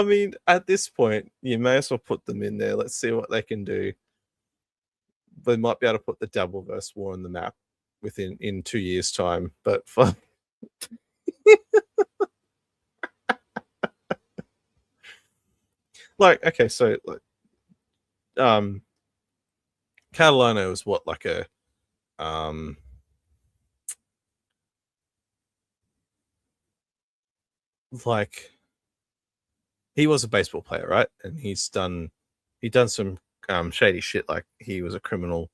mean, at this point, you may as well put them in there. Let's see what they can do. They might be able to put the Dabbleverse war on the map in 2 years' time. But fuck. Like, okay, so like, Catalano is what, like a like, he was a baseball player, right? And he'd done some shady shit, like he was a criminal.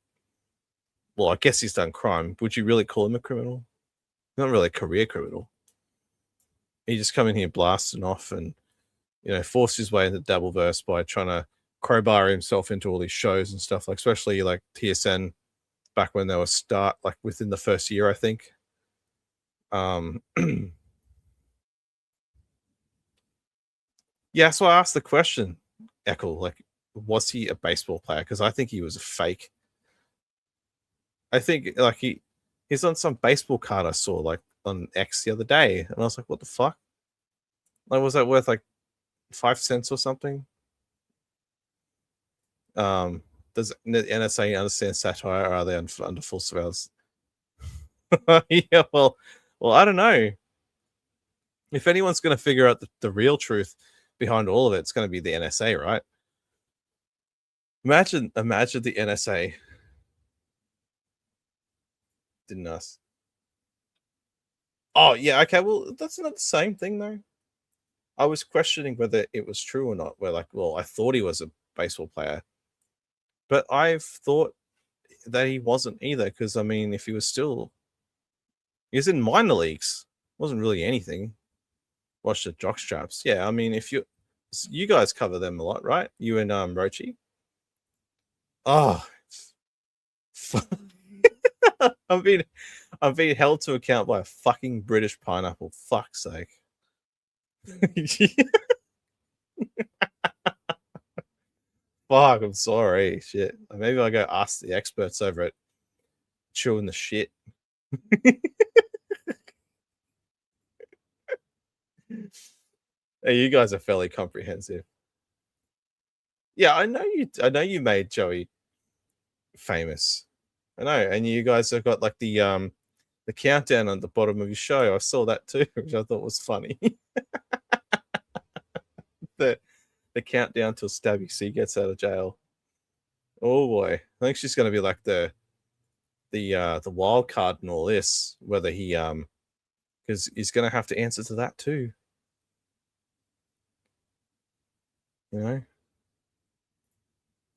Well, I guess he's done crime. Would you really call him a criminal? Not really a career criminal. He just come in here blasting off and, you know, forced his way into Dabbleverse by trying to crowbar himself into all these shows and stuff, like especially like TSN back when they were like within the first year, I think. Yeah, so I asked the question, Eckel, like, was he a baseball player? Because I think he was a fake. I think like he's on some baseball card I saw like on X the other day, and I was like, what the fuck? Like, was that worth like 5 cents or something? Does the NSA understand satire, or are they under full surveillance? Yeah, well, I don't know. If anyone's going to figure out the real truth behind all of it, it's going to be the NSA, right? Imagine the NSA didn't us. Oh yeah, okay. Well, that's not the same thing though. I was questioning whether it was true or not. Where like, well, I thought he was a baseball player, but I've thought that he wasn't either. Because I mean, if he was in minor leagues, wasn't really anything. Watch the jockstraps. Yeah, I mean, if you You guys cover them a lot, right? You and Rochi. Oh, I'm being held to account by a fucking British pineapple. Fuck's sake. Fuck, I'm sorry. Shit. Maybe I'll go ask the experts over at Chewing the Shit. Hey, you guys are fairly comprehensive. Yeah, I know you made Joey famous. I know, and you guys have got like the countdown on the bottom of your show. I saw that too, which I thought was funny. the countdown till Stabby C gets out of jail. Oh boy, I think she's gonna be like the wild card in all this. Whether he because he's gonna have to answer to that too. You know,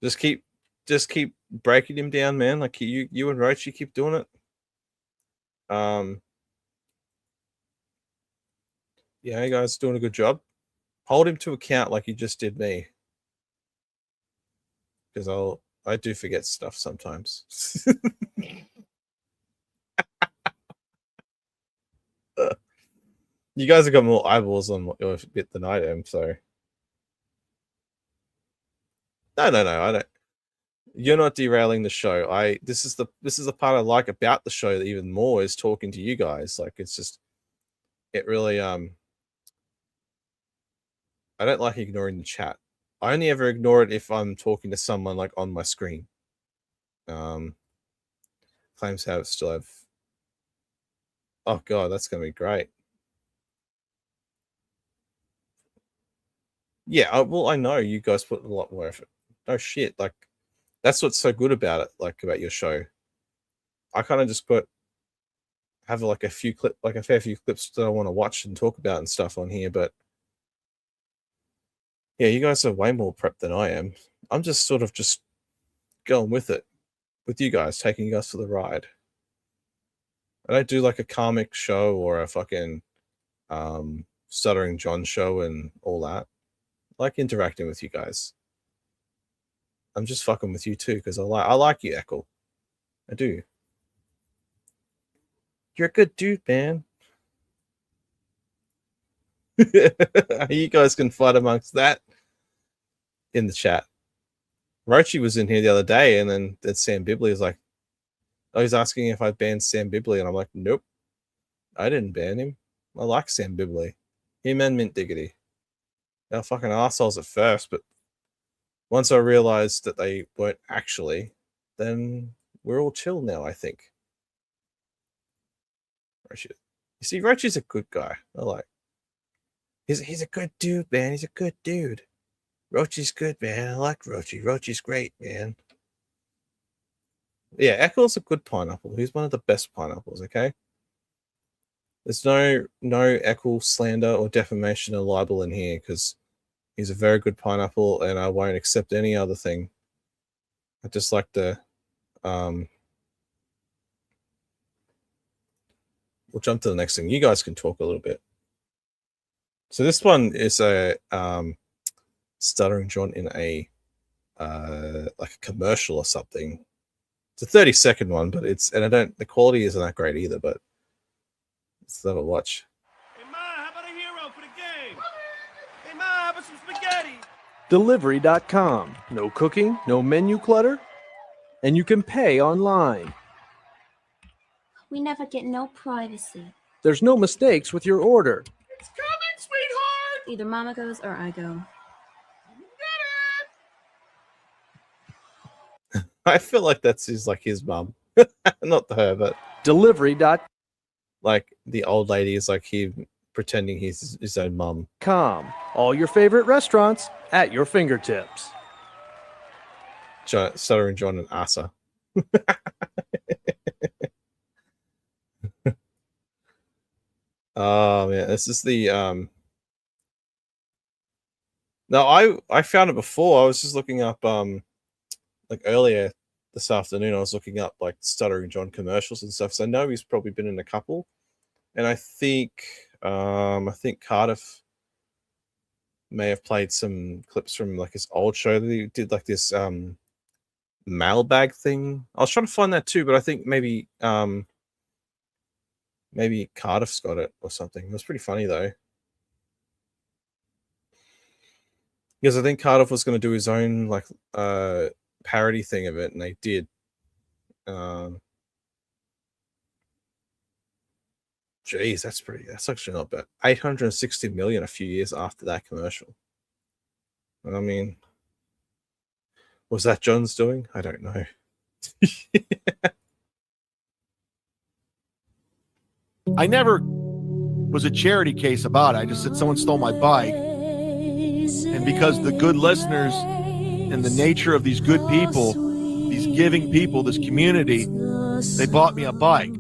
just keep breaking him down, man. Like you and Rochi keep doing it. Yeah, you guys are doing a good job. Hold him to account like you just did me, because I do forget stuff sometimes. You guys have got more eyeballs on your bit than I am, so no, I don't. You're not derailing the show. This is the part I like about the show even more, is talking to you guys. Like it really I don't like ignoring the chat. I only ever ignore it if I'm talking to someone like on my screen. Claims still have. Oh god, that's gonna be great. Yeah, well, I know you guys put a lot more effort. No shit, like that's what's so good about it, like about your show. I kind of just have like a fair few clips that I want to watch and talk about and stuff on here, but yeah, you guys are way more prepped than I am. I'm just sort of just going with it, with you guys, taking you guys for the ride. I don't do like a comic show or a fucking Stuttering John show and all that. I like interacting with you guys. I'm just fucking with you too, because I like you, Echo. I do. You're a good dude, man. You guys can fight amongst that in the chat. Rochi was in here the other day, and then Sam Bibley was like, oh, he's asking if I banned Sam Bibley, and I'm like, nope, I didn't ban him. I like Sam Bibley. Him and Mint Diggity. They're fucking assholes at first, but once I realized that they weren't actually, then we're all chill now, I think. Rochi. You see, Rochi's a good guy. I like. He's a good dude, man. He's a good dude. Rochi's good, man. I like Rochi. Rochi's great, man. Yeah, Eccles a good pineapple. He's one of the best pineapples, okay? There's no Eccles slander or defamation or libel in here, because he's a very good pineapple, and I won't accept any other thing. I just like to we'll jump to the next thing. You guys can talk a little bit. So this one is a Stuttering John in a like a commercial or something. It's a 30-second one, but the quality isn't that great either, but let's have a watch. Hey Ma, how about a hero for the game? Hey Ma, how about some spaghetti? Delivery.com. No cooking, no menu clutter, and you can pay online. We never get no privacy. There's no mistakes with your order. It's coming, sweetheart! Either Mama goes or I go. I feel like that's his mum. Not her, but Delivery. Like the old lady is like him pretending he's his own mum. All your favorite restaurants at your fingertips. Stuttering John and Asa. Oh man, this is the No, I found it before. I was just looking up like earlier this afternoon. I was looking up like Stuttering John commercials and stuff. So I know he's probably been in a couple, and I think Cardiff may have played some clips from like his old show that he did, like this mailbag thing. I was trying to find that too, but I think maybe Cardiff's got it or something. It was pretty funny though. Because I think Cardiff was going to do his own like parody thing of it, and they did. Geez, that's actually not bad. 860 million a few years after that commercial. I mean, was that John's doing? I don't know. I never was a charity case about it. I just said someone stole my bike. And because the good listeners and the nature of these good people, these giving people, this community, they bought me a bike.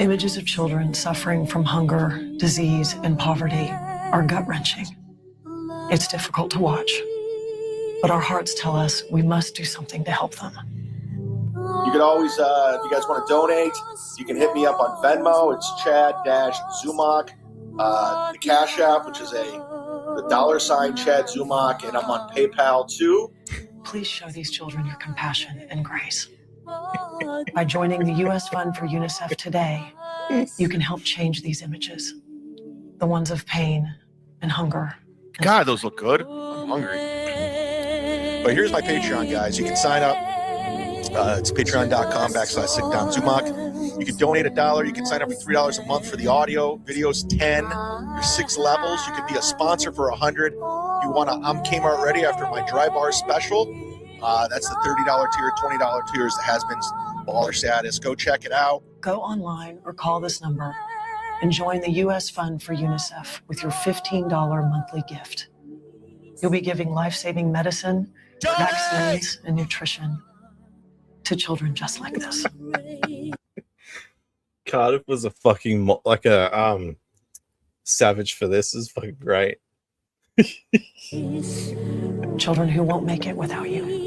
Images of children suffering from hunger, disease, and poverty are gut-wrenching. It's difficult to watch, but our hearts tell us we must do something to help them. You can always, if you guys want to donate, you can hit me up on Venmo. It's Chad-Zumock. The Cash App, which is the $ Chad Zumock, and I'm on PayPal too. Please show these children your compassion and grace. By joining the U.S. Fund for UNICEF today, you can help change these images, the ones of pain and hunger. God, those look good. I'm hungry. But here's my Patreon, guys. You can sign up. It's patreon.com/SitDownZumock. You can donate $1. You can sign up for $3 a month for the audio. Videos 10. There's 6 levels. You can be a sponsor for 100. You want to I'm Kmart ready after my dry bar special. That's the $30 tier, $20 tiers, the has-beens, baller status. Go check it out. Go online or call this number and join the U.S. Fund for UNICEF with your $15 monthly gift. You'll be giving life-saving medicine, vaccines, and nutrition to children just like this. Cardiff was a fucking savage for this. Is fucking great. Children who won't make it without you.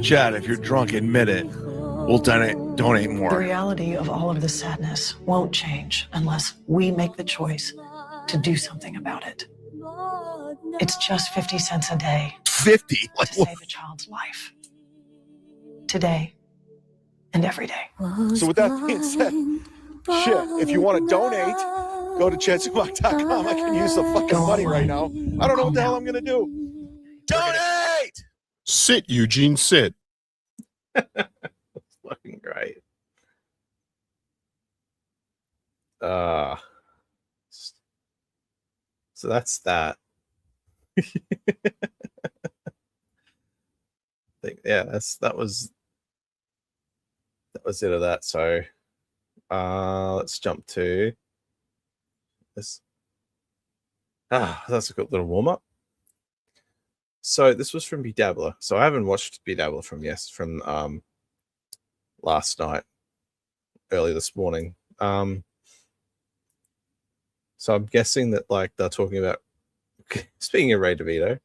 Chad, if you're drunk, admit it. We'll donate The more. reality of all of this sadness won't change unless we make the choice to do something about it. It's just 50 cents a day. 50? To save a child's life. Today and every day. So with that being said, shit, if you want to donate, go to ChadZumock.com. I can use the fucking money right now. I don't know what the hell I'm going to do. Donate! Sit, Eugene, sit. Fucking great. So that's that. Yeah, that was it of that. So let's jump to this. That's a good little warm-up. So this was from Dabbler. So I haven't watched Dabbler from last night, early this morning. So I'm guessing that like they're talking about, speaking of Ray DeVito,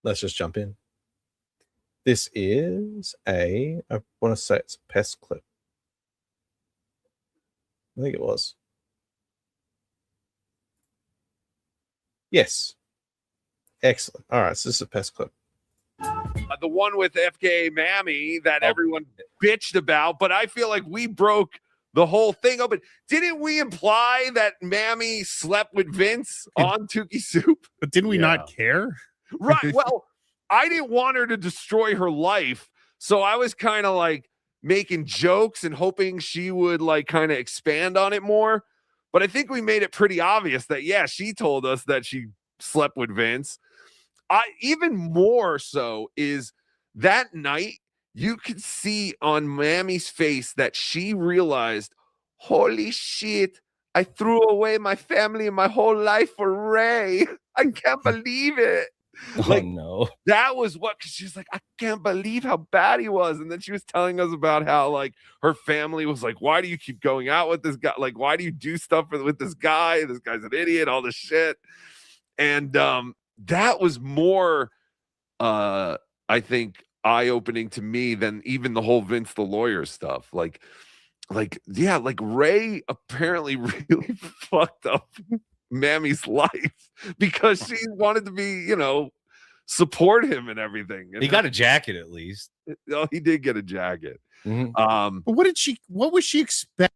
let's just jump in. This is I want to say it's a pest clip. I think it was. Yes. Excellent. All right, so this is a pest clip. The one with FKA Mammy that everyone bitched about, but I feel like we broke the whole thing open. Didn't we imply that Mammy slept with Vince on Tukey Soup? But didn't we not care? Right. Well, I didn't want her to destroy her life, so I was kind of like making jokes and hoping she would like kind of expand on it more. But I think we made it pretty obvious that, yeah, she told us that she slept with Vince. Even more so is that night you could see on Mammy's face that she realized, holy shit, I threw away my family and my whole life for Ray. I can't believe it. Oh no. That was what, because she's like, I can't believe how bad he was. And then she was telling us about how like her family was like, why do you keep going out with this guy? Like, why do you do stuff with this guy? This guy's an idiot, all this shit. And that was more, I think, eye-opening to me than even the whole Vince the lawyer stuff. Like, yeah, like Ray apparently really fucked up Mammy's life because she wanted to be, support him and everything. He got a jacket at least. Oh, he did get a jacket. But what was she expect?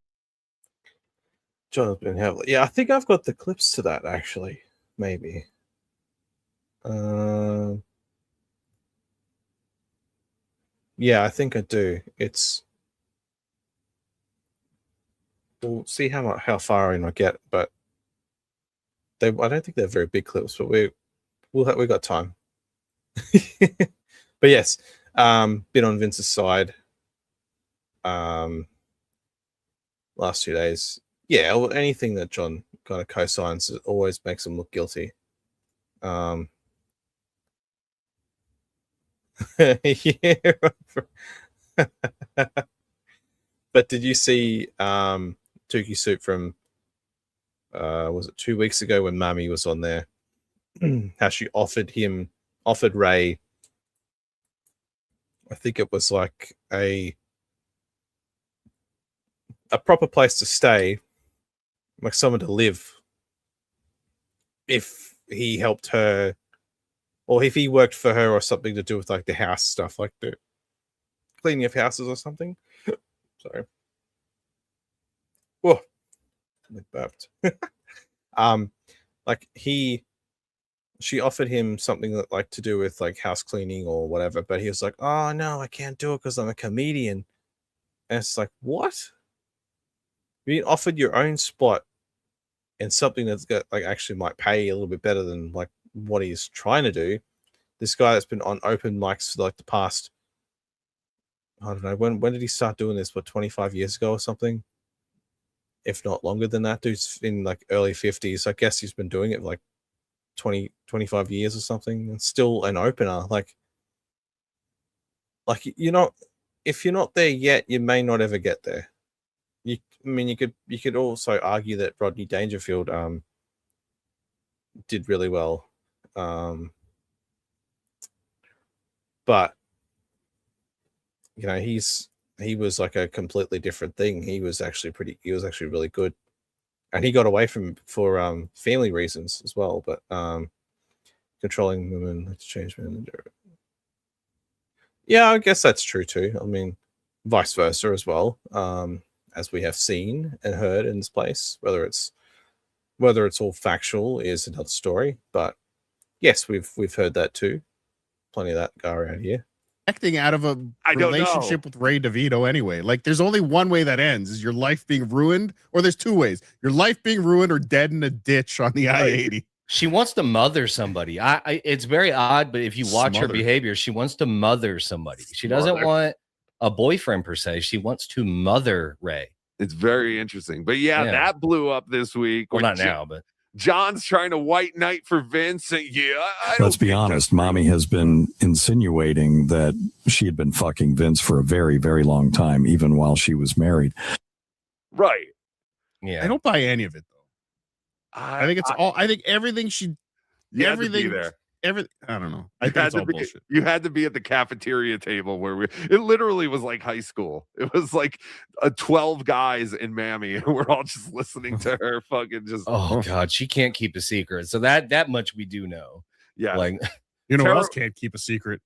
Jonathan Havlet. Yeah, I think I've got the clips to that actually. Maybe. Yeah, I think I do. We'll see how far in I get, but I don't think they're very big clips, but we got time. But yes, been on Vince's side. Last 2 days. Yeah, anything that John kind of co-signs, it always makes him look guilty. Yeah. But did you see Tukey Soup from was it 2 weeks ago when Mami was on there? How she offered Ray, I think it was like a proper place to stay, like someone to live, if he helped her, or if he worked for her, or something to do with like the house stuff, like the cleaning of houses or something. Sorry. Whoa. I burped. Like she offered him something that like to do with like house cleaning or whatever, but he was like, oh no, I can't do it because I'm a comedian. And it's like, what? You offered your own spot and something that's got like actually might pay a little bit better than like what he's trying to do. This guy that's been on open mics for like the past, I don't know, when did he start doing this? What, 25 years ago or something? If not longer than that. Dude's in like early 50s. I guess he's been doing it for like 20, 25 years or something, and still an opener. Like you're not, if you're not there yet, you may not ever get there. You could also argue that Rodney Dangerfield did really well, but he was like a completely different thing. He was actually really good, and he got away for family reasons as well. But controlling women to change men. Yeah, I guess that's true too. I mean, vice versa as well. As we have seen and heard in this place, whether it's all factual is another story. But yes, we've heard that too. Plenty of that guy around here. Acting out of a relationship with Ray DeVito anyway. Like, there's only one way that ends: is your life being ruined, or there's two ways: your life being ruined or dead in a ditch on the I-80. She wants to mother somebody. It's very odd, but if you watch her behavior, she wants to mother somebody. She doesn't want a boyfriend per se. She wants to mother Ray. It's very interesting. But yeah, that blew up this week. Well, not now, but John's trying to white knight for Vince. And let's be honest. Mommy has been insinuating that she had been fucking Vince for a very, very long time, even while she was married. Right. Yeah. I don't buy any of it though. I think it's all. I think everything she. Everything there. I don't know. I think it's all bullshit. You had to be at the cafeteria table where it literally was like high school. It was like 12 guys in Mammy, and we're all just listening to her fucking just. Oh God, she can't keep a secret. So that much we do know. Yeah, like who else can't keep a secret?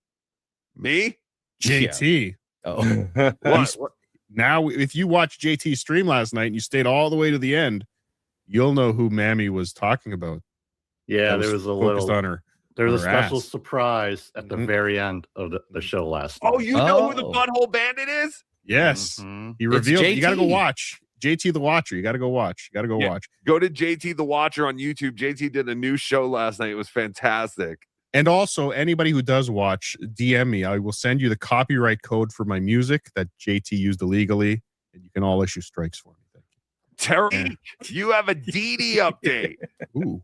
Me, JT. Yeah. Oh, what? Now, if you watched JT stream last night and you stayed all the way to the end, you'll know who Mammy was talking about. Yeah, there was a little on her. There was a special surprise at the very end of the show last night. Oh, you know who the Butthole Bandit is? Yes. He revealed. You got to go watch. JT the Watcher. You got to go watch. You got to go watch. Go to JT the Watcher on YouTube. JT did a new show last night. It was fantastic. And also, anybody who does watch, DM me. I will send you the copyright code for my music that JT used illegally, and you can all issue strikes for me. Thank you. Terry, you have a DD update. Ooh.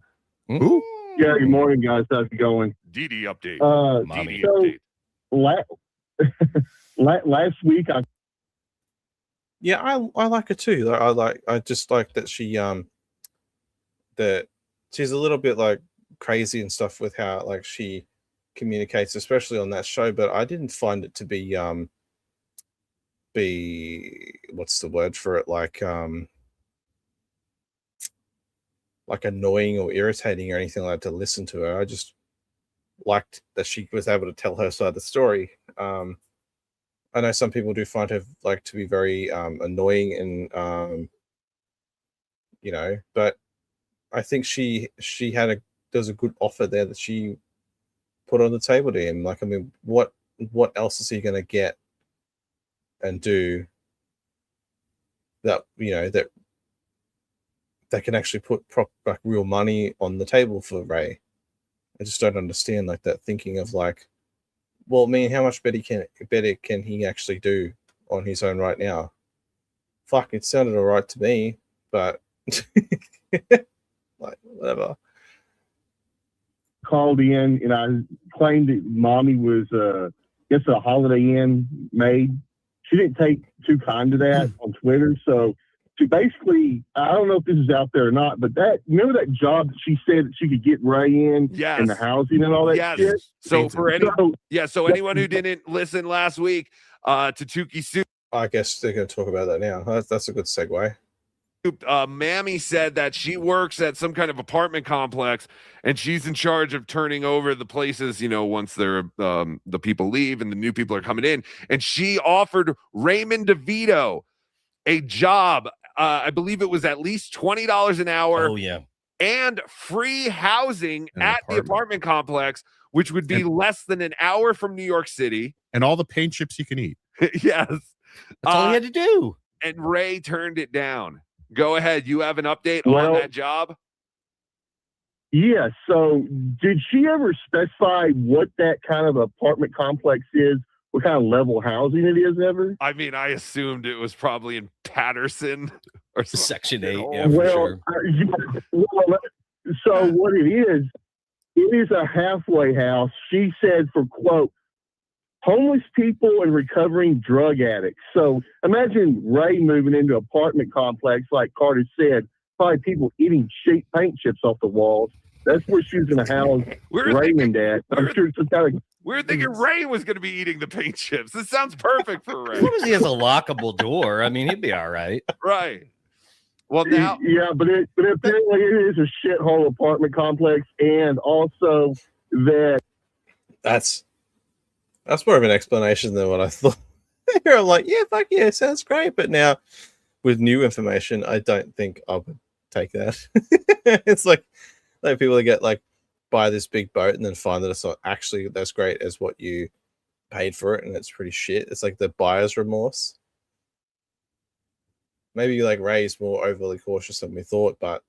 Ooh. Yeah, good morning, guys. How's it going? DD update. Mommy update. Last week, I like her too. I just like that she that she's a little bit like crazy and stuff with how like she communicates, especially on that show. But I didn't find it to be what's the word for it, like like annoying or irritating or anything like that to listen to her. I just liked that she was able to tell her side of the story. I know some people do find her like to be very annoying and but I think she there's a good offer there that she put on the table to him. Like, I mean, what else is he going to get and do that that can actually put like real money on the table for Ray? I just don't understand like that thinking of like, well, I mean, how much better can he actually do on his own right now? Fuck, it sounded all right to me, but like whatever. Called in and I claimed that mommy was guess a Holiday Inn maid. She didn't take too kind to that on Twitter. So she basically, I don't know if this is out there or not, but remember that job that she said that she could get Ray in and the housing and all that shit? So so anyone who didn't listen last week to Tukey Soup, I guess they're going to talk about that now. That's a good segue. Mammy said that she works at some kind of apartment complex and she's in charge of turning over the places, once they're the people leave and the new people are coming in. And she offered Raymond DeVito a job. I believe it was at least $20 an hour. Oh, yeah. And free housing at the apartment complex, which would be less than an hour from New York City. And all the paint chips you can eat. Yes. That's all he had to do. And Ray turned it down. Go ahead. You have an update on that job? Yeah. So did she ever specify what that kind of apartment complex is? What kind of level housing it is ever? I mean, I assumed it was probably in Patterson or Section 8. Yeah, for sure. So what it is a halfway house. She said for, quote, homeless people and recovering drug addicts. So imagine Ray moving into an apartment complex, like Carter said, probably people eating cheap paint chips off the walls. That's where she was going to house Raymond at. I'm sure it's kind of. We're thinking Ray was going to be eating the paint chips. This sounds perfect for Ray. As long as he has a lockable door, I mean, he'd be all right. Right. Well, now. Yeah, but apparently it is a shithole apartment complex, and also that. That's more of an explanation than what I thought. You're like, yeah, fuck yeah, sounds great. But now, with new information, I don't think I would take that. It's like people that get like buy this big boat and then find that it's not actually as great as what you paid for it, and it's pretty shit. It's like the buyer's remorse. Maybe like Ray's more overly cautious than we thought, but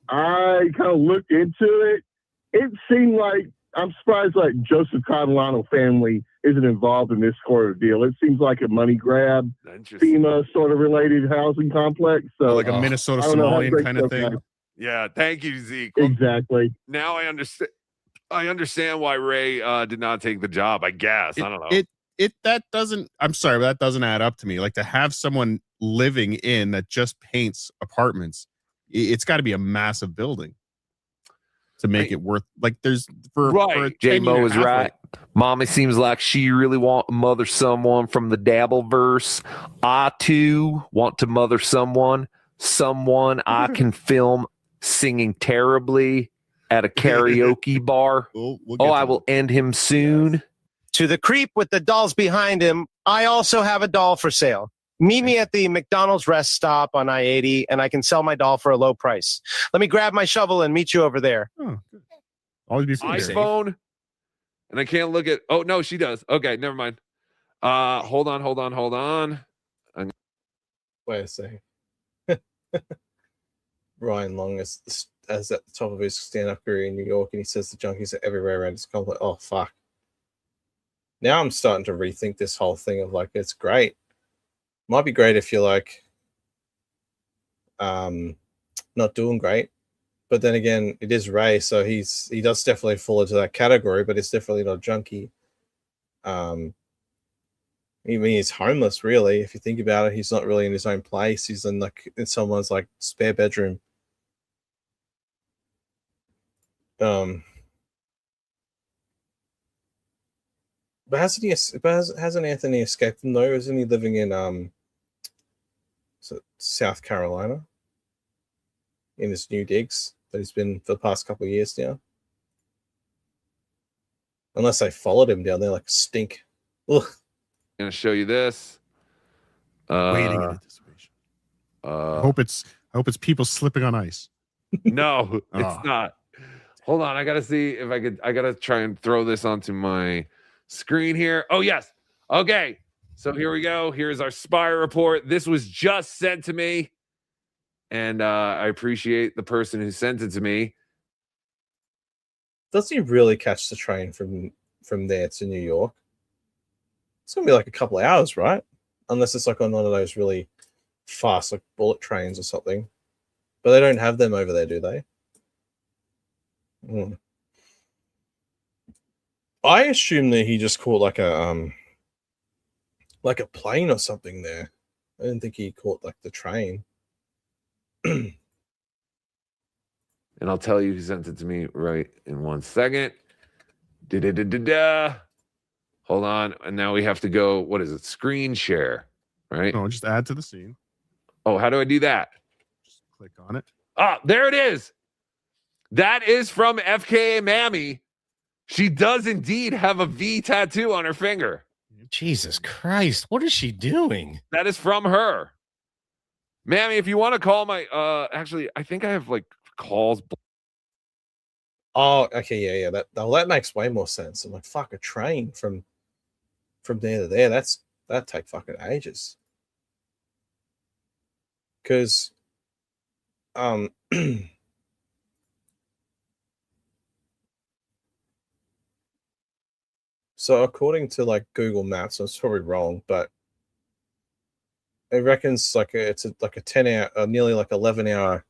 I kind of looked into it. It seemed like I'm surprised like Joseph Catalano family isn't involved in this sort of deal. It seems like a money grab, FEMA sort of related housing complex. So like a Minnesota Somalian kind of thing. Yeah, thank you, Zeke. Well, exactly. Now I understand. I understand why Ray did not take the job. I guess I don't know. That doesn't. I'm sorry, but that doesn't add up to me. Like to have someone living in that just paints apartments, it's got to be a massive building to make it worth. Like there's for J-Mo is right. Mommy seems like she really want to mother someone from the Dabbleverse. I too want to mother someone I can film singing terribly at a karaoke bar. I will end him soon. To the creep with the dolls behind him, I also have a doll for sale. Meet me at the McDonald's rest stop on I-80, and I can sell my doll for a low price. Let me grab my shovel and meet you over there. Always be iPhone, and I can't look at. Oh no, she does. Okay, never mind. Hold on. Wait a second. Ryan Long is at the top of his stand-up career in New York, and he says the junkies are everywhere around his complex. Oh fuck! Now I'm starting to rethink this whole thing of like, it's great. Might be great if you're like, not doing great, but then again, it is Ray, so he does definitely fall into that category, but it's definitely not junkie. I mean, he's homeless, really. If you think about it, he's not really in his own place. He's in someone's like spare bedroom. But hasn't Anthony escaped him though? Isn't he living in South Carolina in his new digs that he's been for the past couple of years now. Unless they followed him down there like a stink. Ugh. I'm gonna show you this. Waiting in anticipation. I hope it's people slipping on ice. No, it's not. Hold on, I gotta see if I could. I gotta try and throw this onto my screen here. Oh yes. Okay. So here we go. Here's our Spire report. This was just sent to me, and I appreciate the person who sent it to me. Does he really catch the train from there to New York? It's gonna be like a couple of hours, right? Unless it's like on one of those really fast, like bullet trains or something. But they don't have them over there, do they? I assume that he just caught like a plane or something there. I didn't think he caught like the train. And I'll tell you who sent it to me right in 1 second. Hold on. And now we have to go, what is it? Screen share, right? No, just add to the scene. Oh, how do I do that? Just click on it. Ah, there it is. That is from FKA Mammy. She does indeed have a V tattoo on her finger. Jesus Christ, what is she doing? That is from her. Mammy, if you want to call my actually, I think I have like calls. Oh, okay, yeah. That makes way more sense. I'm like, fuck, a train from there to there. That'd take fucking ages. Because so according to like Google Maps, it's probably wrong, but it reckons like it's like a 10-hour, nearly like 11-hour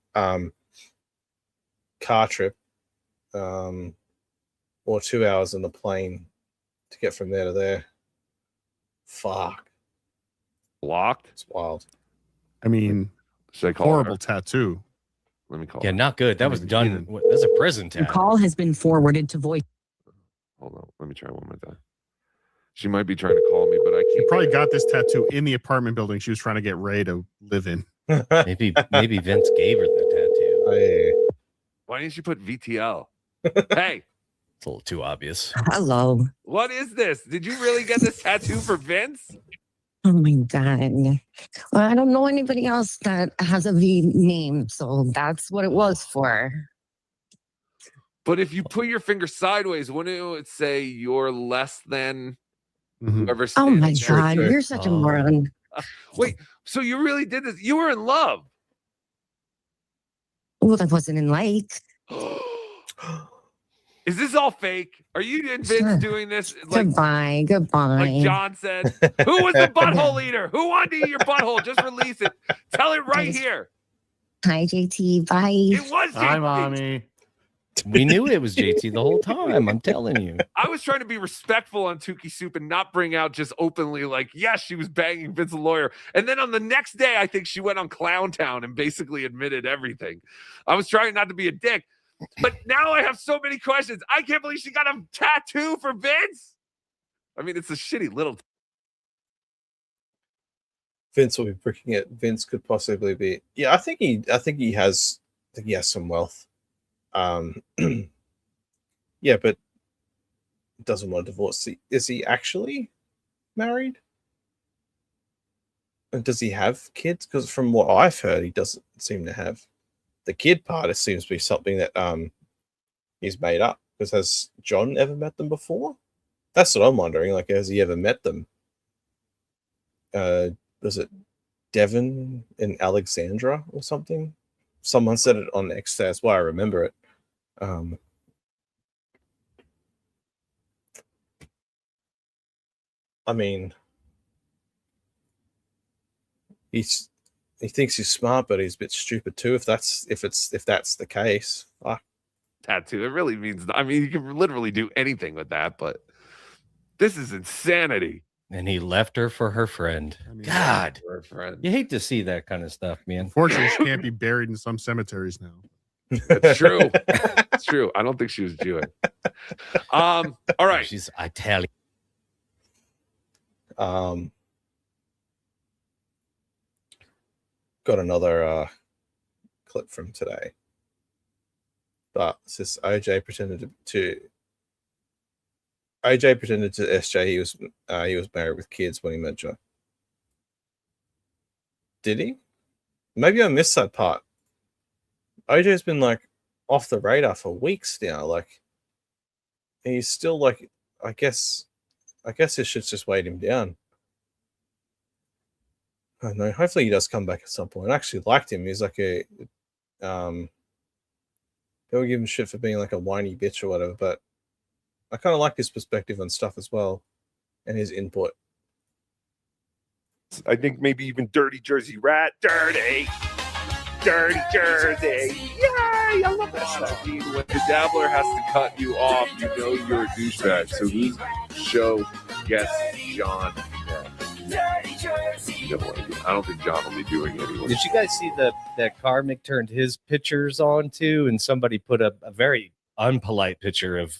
car trip, or 2 hours in the plane to get from there to there. Fuck. Blocked? It's wild. I mean, should I call horrible her? Tattoo. Let me call. Yeah, her. not good. That was done. That's a prison Your tat. call has been forwarded to voice. Hold on. Let me try one more time. She might be trying to call me, but I She can't. probably got this tattoo in the apartment building she was trying to get Ray to live in. Maybe Vince gave her the tattoo. Hey. Why didn't you put VTL? Hey, It's a little too obvious. Hello. what is this? Did you really get this tattoo for Vince? Oh my God. Well, I don't know anybody else that has a V name, so that's what it was for. But if you put your finger sideways, wouldn't it say you're less than whoever? Oh my standing God, next to you're such a moron. Wait, so you really did this? You were in love? Well, I wasn't in like. Is this all fake? Are you and Vince doing this? Goodbye. Like John said, who was the butthole eater? Who wanted to eat your butthole? Just release it. Tell it right here. Hi, JT. Bye. It was JT. Hi, mommy. We knew it was JT the whole time. I'm telling you. I was trying to be respectful on Tukey Soup and not bring out just openly like, yes, she was banging Vince the lawyer. And then on the next day, I think she went on Clown Town and basically admitted everything. I was trying not to be a dick. But now I have so many questions. I can't believe she got a tattoo for Vince. I mean, it's a shitty little. Vince will be bricking it. Vince could possibly be. Yeah, I think he has some wealth. Yeah, but doesn't want a divorce. Is he actually married? And does he have kids? Because from what I've heard, he doesn't seem to have. The kid part, it seems to be something that he's made up. Because has John ever met them before? That's what I'm wondering. Like, has he ever met them? Was it Devon and Alexandra or something? Someone said it on X. That's why I remember it. I mean, he thinks he's smart, but he's a bit stupid too. If that's the case, fuck. Tattoo. It really means. I mean, you can literally do anything with that, but this is insanity. And he left her for her friend. God, For her friend. you hate to see that kind of stuff, man. Unfortunately, she can't be buried in some cemeteries now. It's true. It's true. I don't think she was Jewish. All right. She's Italian. got another clip from today. But it's just OJ pretended to SJ he was married with kids when he met Joe. Did he? Maybe I missed that part. OJ's been like off the radar for weeks now. Like he's still like, I guess this should just weighed him down. I don't know. Hopefully he does come back at some point. I actually liked him. He's like a people give him shit for being like a whiny bitch or whatever, but I kind of like his perspective on stuff as well and his input. I think maybe even Dirty Jersey Rat. Dirty Jersey. Yay! I love that stuff. When the Dabbler has to cut you off, you know you're a douchebag. So whose show gets John? I don't think John will be doing it anyway. Did you guys see that Karmic turned his pictures on too, and somebody put a very unpolite picture of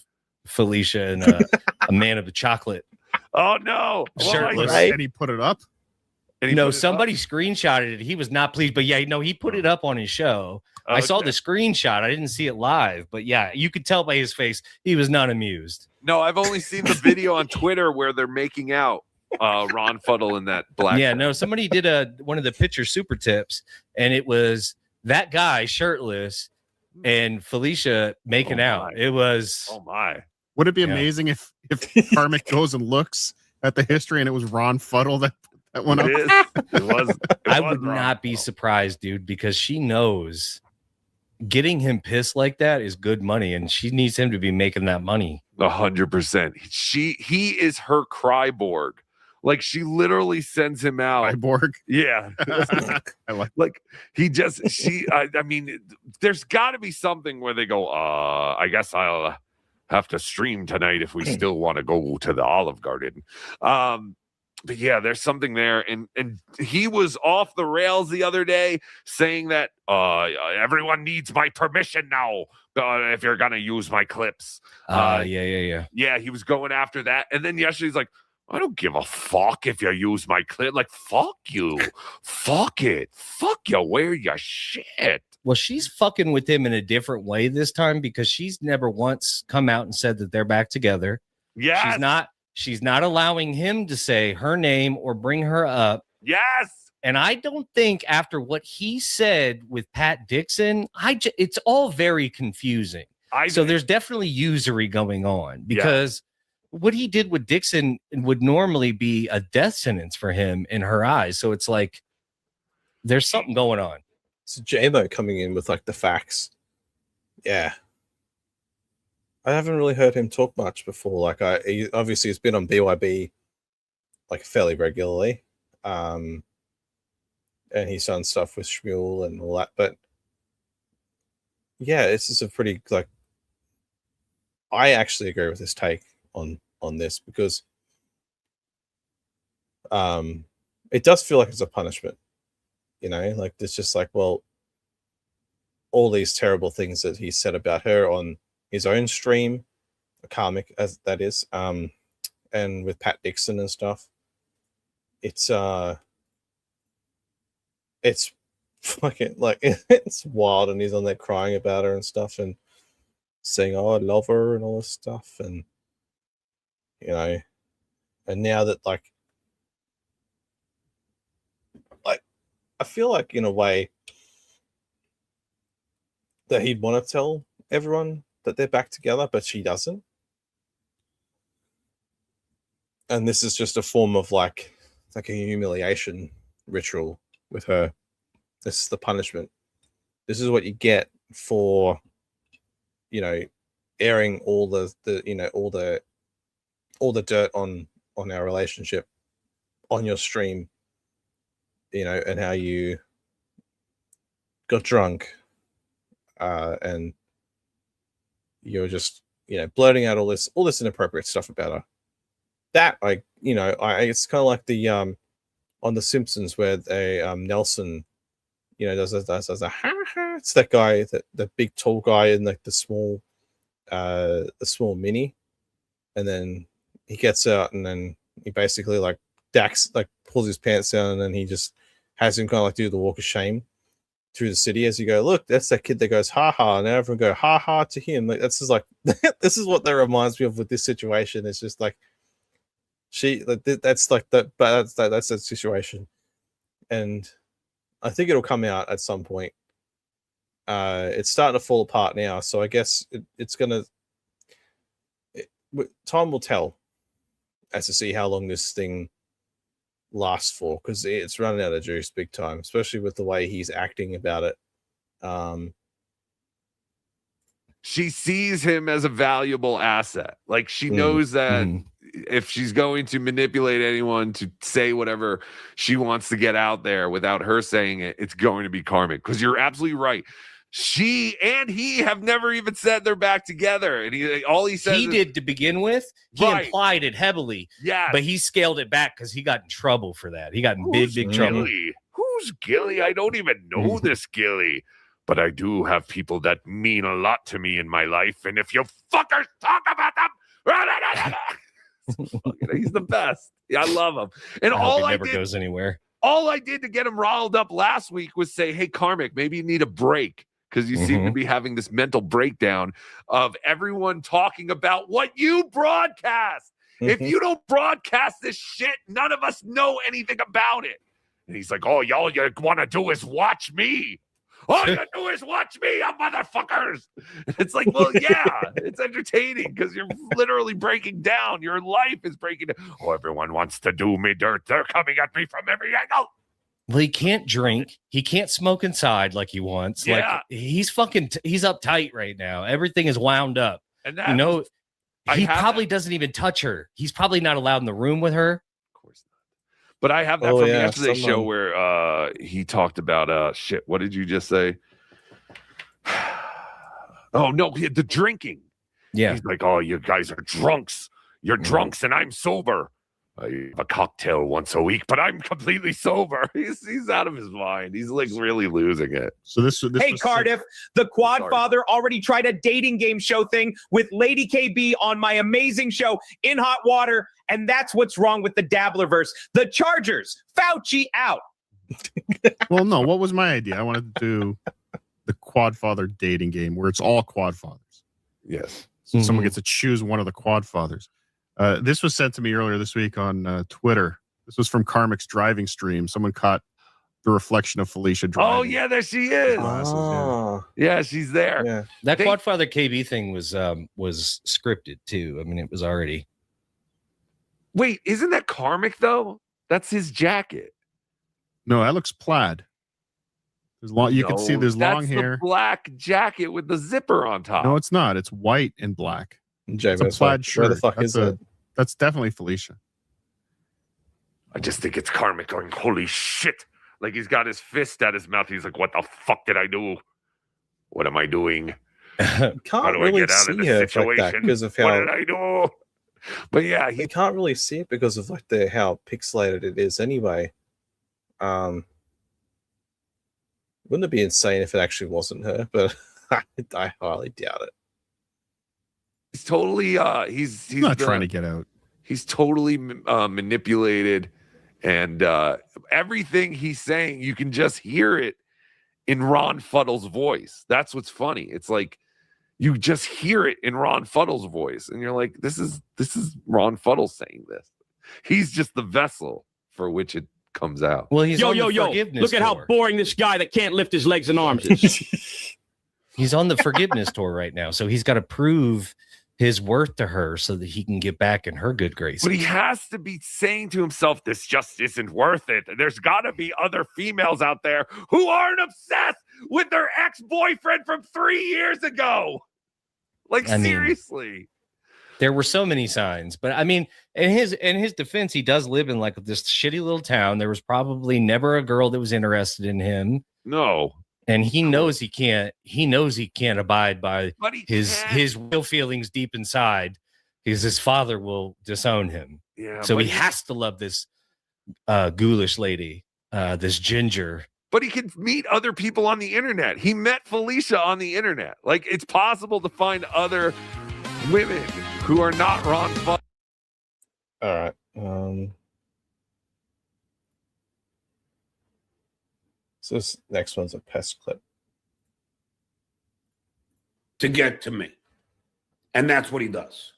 Felicia and a man of the chocolate? Oh no! Shirtless. And he put it up. No, somebody screenshotted it. He was not pleased, but yeah, no, he put it up on his show. Okay. I saw the screenshot. I didn't see it live, but yeah, you could tell by his face he was not amused. No, I've only seen the video on Twitter where they're making out. Ron Fuddle in that black. Yeah, no, somebody did one of the picture super tips, and it was that guy shirtless and Felicia making out. It was Would it be amazing if Karmic goes and looks at the history and it was Ron Fuddle that went up? It was. I would not be surprised, dude, because she knows getting him pissed like that is good money, and she needs him to be making that money. 100%. He is her Cryborg. Like she literally sends him out. Cyborg. Yeah. like he just I mean, there's got to be something where they go, I guess I'll have to stream tonight if we still want to go to the Olive Garden. But yeah, there's something there, and he was off the rails the other day saying that everyone needs my permission now if you're gonna use my clips. Yeah. Yeah, he was going after that, and then yesterday he's like, I don't give a fuck if you use my clip. Like, fuck you, fuck it, fuck you, wear your shit. Well, she's fucking with him in a different way this time because she's never once come out and said that they're back together. Yeah, She's not allowing him to say her name or bring her up. Yes. And I don't think after what he said with Pat Dixon, it's all very confusing. So there's definitely usury going on because what he did with Dixon would normally be a death sentence for him in her eyes. So it's like there's something going on. So J-Mo coming in with like the facts. Yeah. I haven't really heard him talk much before. Like he obviously has been on BYB like fairly regularly. And he's done stuff with Shmuel and all that. But yeah, this is a pretty like I actually agree with his take on this because it does feel like it's a punishment. You know, like it's just like, well, all these terrible things that he said about her on his own stream, Karmic as that is, and with Pat Dixon and stuff. It's fucking like it's wild, and he's on there crying about her and stuff and saying, oh, I love her and all this stuff, and you know, and now that like I feel like in a way that he'd want to tell everyone that they're back together, but she doesn't. And this is just a form of like a humiliation ritual with her. This is the punishment. This is what you get for, you know, airing all the dirt on our relationship on your stream, you know, and how you got drunk and you're just, you know, blurting out all this inappropriate stuff about her. That it's kind of like the on The Simpsons where they Nelson, you know, does a ha ha. It's that guy, the big tall guy in like the small mini, and then he gets out and then he basically like Dax like pulls his pants down and then he just has him kind of like do the walk of shame through the city as you go, look, that's that kid that goes ha ha, and everyone go ha ha to him. Like that's just like this is what that reminds me of with this situation. It's just like that's like that, but that's that situation, and I think it'll come out at some point. It's starting to fall apart now, so I guess it's gonna. Time will tell as to see how long this thing lasts for, because it's running out of juice big time, especially with the way he's acting about it. She sees him as a valuable asset. Like she knows that if she's going to manipulate anyone to say whatever she wants to get out there without her saying it, it's going to be Karmic. Because you're absolutely right. She and he have never even said they're back together, and all he says he did to begin with. He implied it heavily, but he scaled it back because he got in trouble for that. He got in big trouble. Who's Gilly? I don't even know this Gilly, but I do have people that mean a lot to me in my life, and if you fuckers talk about them, he's the best. Yeah, I love him, and all never goes anywhere. All I did to get him riled up last week was say, "Hey, Karmic, maybe you need a break." Because you seem to be having this mental breakdown of everyone talking about what you broadcast. If you don't broadcast this shit, none of us know anything about it. And he's like, oh, y'all you want to do is watch me. All you do is watch me, you motherfuckers. It's like, well, yeah, it's entertaining because you're literally breaking down. Your life is breaking down. Oh, everyone wants to do me dirt. They're coming at me from every angle. Well, he can't drink. He can't smoke inside like he wants. Yeah. Like he's he's uptight right now. Everything is wound up. And that, he probably doesn't even touch her. He's probably not allowed in the room with her. Of course not. But I have that from yesterday's show where he talked about shit. What did you just say? Oh no, the drinking. Yeah. He's like, oh, you guys are drunks. You're drunks and I'm sober. I have a cocktail once a week, but I'm completely sober. He's out of his mind. He's like really losing it. So this hey, Cardiff, the Quad Father already tried a dating game show thing with Lady KB on my amazing show, In Hot Water, and that's what's wrong with the Dabbleverse. The Chargers, Fauci out. Well, no, what was my idea? I wanted to do the Quad Father dating game where it's all Quad Fathers. Yes. So someone gets to choose one of the Quad Fathers. This was sent to me earlier this week on Twitter. This was from Karmic's driving stream. Someone caught the reflection of Felicia driving. Oh, yeah, there she is. Yeah, she's there. Yeah. That Quadfather KB thing was scripted too. I mean, it was already. Wait, isn't that Karmic though? That's his jacket. No, that looks plaid. There's long. You can see there's long hair. The black jacket with the zipper on top. No, it's not. It's white and black. It's a plaid shirt. Where the fuck is it? That's definitely Felicia. I just think it's Karmic going, holy shit. Like he's got his fist at his mouth. He's like, what the fuck did I do? What am I doing? Can't How do really I get out see of this her situation? like that because of how. What did I do? But yeah, you can't really see it because of like how pixelated it is anyway. Wouldn't it be insane if it actually wasn't her? But I highly doubt it. He's totally he's not trying to get out. He's totally manipulated, and everything he's saying, you can just hear it in Ron Fuddle's voice. That's what's funny. It's like you just hear it in Ron Fuddle's voice, and you're like, this is Ron Fuddle saying this. He's just the vessel for which it comes out. Well, he's yo. Look at how boring this guy that can't lift his legs and arms is. He's on the forgiveness tour right now, so he's got to prove his worth to her so that he can get back in her good graces. But he has to be saying to himself, this just isn't worth it. There's got to be other females out there who aren't obsessed with their ex-boyfriend from 3 years ago. Like, seriously. There were so many signs, but I mean, in his defense, he does live in like this shitty little town. There was probably never a girl that was interested in him. No. And he knows he can't abide by his real feelings deep inside because his father will disown him. Yeah. So he has to love this ghoulish lady, this ginger. But he can meet other people on the internet. He met Felicia on the internet. Like, it's possible to find other women who are not Ron Fuddle. All right. So this next one's a pest clip. To get to me. And that's what he does.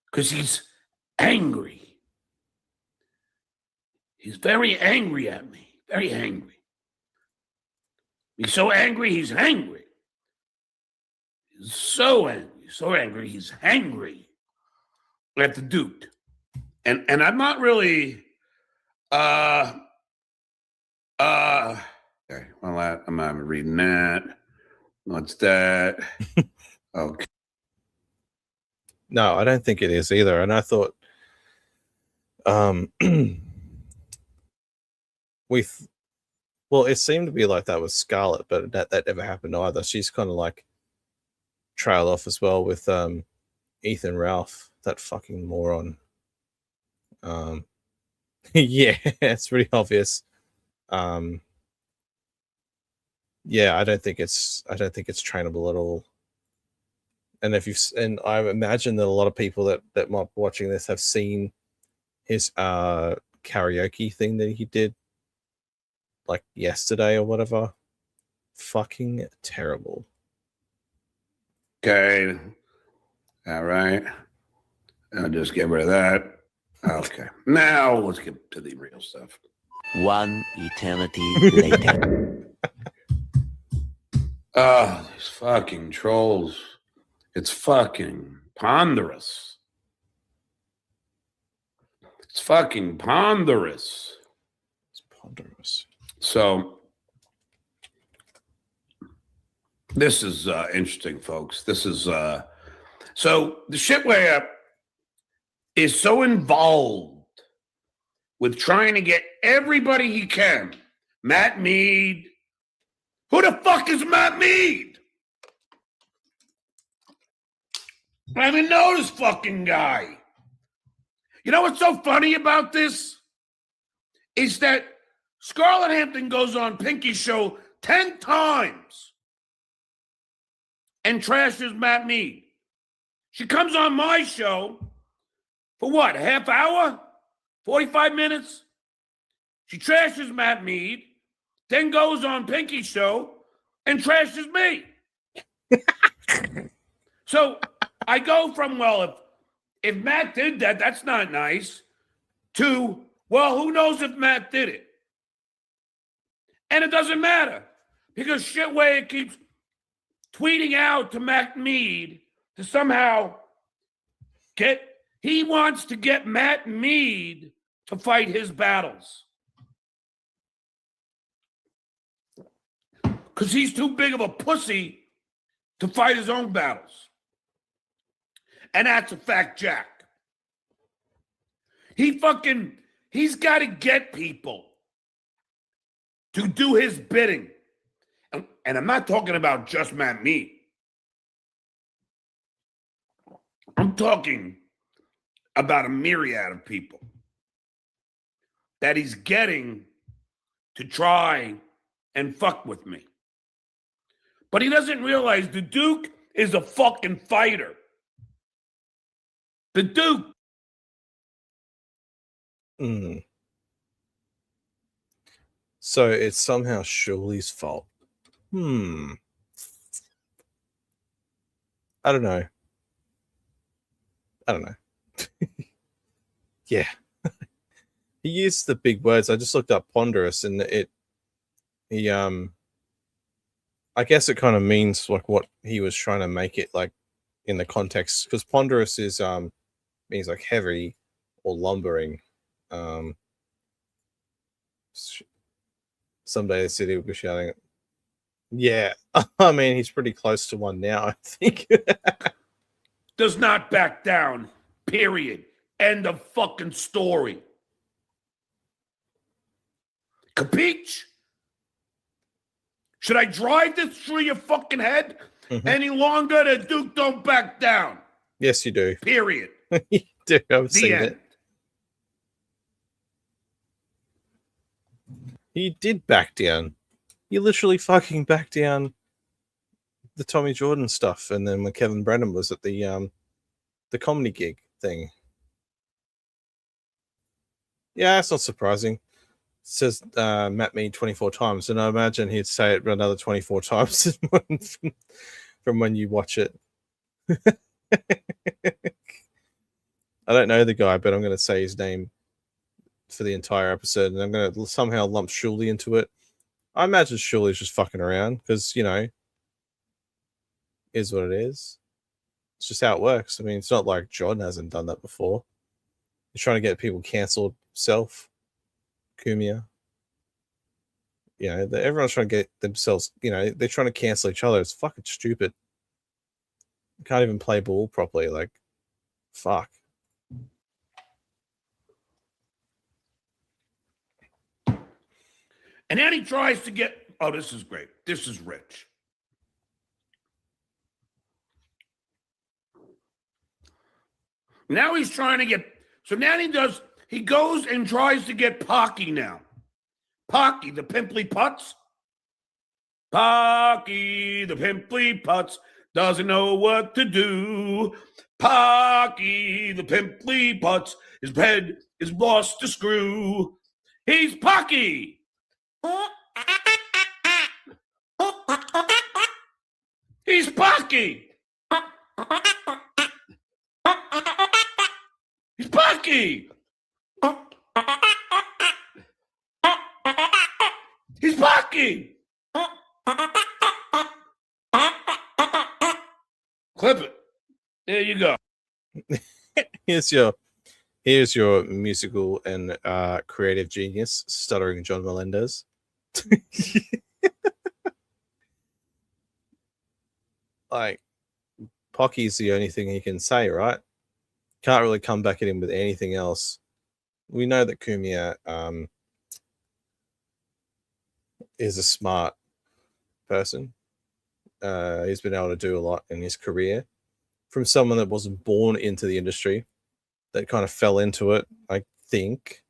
Because he's angry. He's very angry at me. Very angry. He's so angry, he's hangry. He's so angry, he's hangry at the Duke. And I'm not really okay, well, I'm not reading that. What's that? Okay. No, I don't think it is either. And I thought well, it seemed to be like that with Scarlett, but that never happened either. She's kind of like trailed off as well with Ethan Ralph, that fucking moron. Yeah, it's pretty obvious. Yeah, I don't think it's trainable at all. And I imagine that a lot of people that might be watching this have seen his karaoke thing that he did like yesterday or whatever. Fucking terrible. Okay. All right. I'll just get rid of that. Okay. Now let's get to the real stuff. One eternity later. Oh, these fucking trolls. It's fucking ponderous. It's fucking ponderous. It's ponderous. So this is interesting, folks. This is so the shitware is so involved with trying to get everybody he can. Matt Mead. Who the fuck is Matt Mead? I don't even know this fucking guy. You know what's so funny about this? Is that Scarlett Hampton goes on Pinky's show 10 times and trashes Matt Mead. She comes on my show for what, a half hour? 45 minutes? She trashes Matt Mead, then goes on Pinky's show and trashes me. So I go from, well, if Matt did that, that's not nice, to, well, who knows if Matt did it? And it doesn't matter because Shitway keeps tweeting out to Matt Mead to somehow he wants to get Matt Mead to fight his battles. Because he's too big of a pussy to fight his own battles. And that's a fact, Jack. He's got to get people to do his bidding. And I'm not talking about just Matt Mead. I'm talking about a myriad of people that he's getting to try and fuck with me. But he doesn't realize the Duke is a fucking fighter. The Duke. So it's somehow Shuley's fault. I don't know. Yeah. He used the big words. I just looked up ponderous and I guess it kind of means like what he was trying to make it like in the context, because ponderous is means like heavy or lumbering. Someday the city will be shouting. Yeah, I mean he's pretty close to one now, I think. Does not back down. Period. End of fucking story. Capiche? Should I drive this through your fucking head any longer? The Duke don't back down. Yes, you do. Period. You do. I've The seen end. it. He did back down. He literally fucking backed down the Tommy Jordan stuff, and then when Kevin Brennan was at the comedy gig thing. Yeah, that's not surprising. says Matt me 24 times, and I imagine he'd say it another 24 times from when you watch it. I don't know the guy, but I'm going to say his name for the entire episode, and I'm going to somehow lump Shuley into it. I imagine Shuley's just fucking around because, you know, is what it is. It's just how it works. I mean, it's not like John hasn't done that before. He's trying to get people cancelled himself. Kumia. You know, everyone's trying to get themselves, you know, they're trying to cancel each other. It's fucking stupid. You can't even play ball properly. Like, fuck. And then he tries to get, oh, this is great. This is rich. Now he's trying to get, so now he goes and tries to get Pocky now. Pocky, the pimply putz. Pocky, the pimply putz, doesn't know what to do. Pocky, the pimply putz, his head is lost to screw. He's Pocky. He's Pocky. He's Pocky. He's Pocky. Clip it. There you go. Here's your musical and creative genius, stuttering John Melendez. Like, Pocky's the only thing he can say, right? Can't really come back at him with anything else. We know that Kumia is a smart person. He's been able to do a lot in his career from someone that wasn't born into the industry, that kind of fell into it, I think,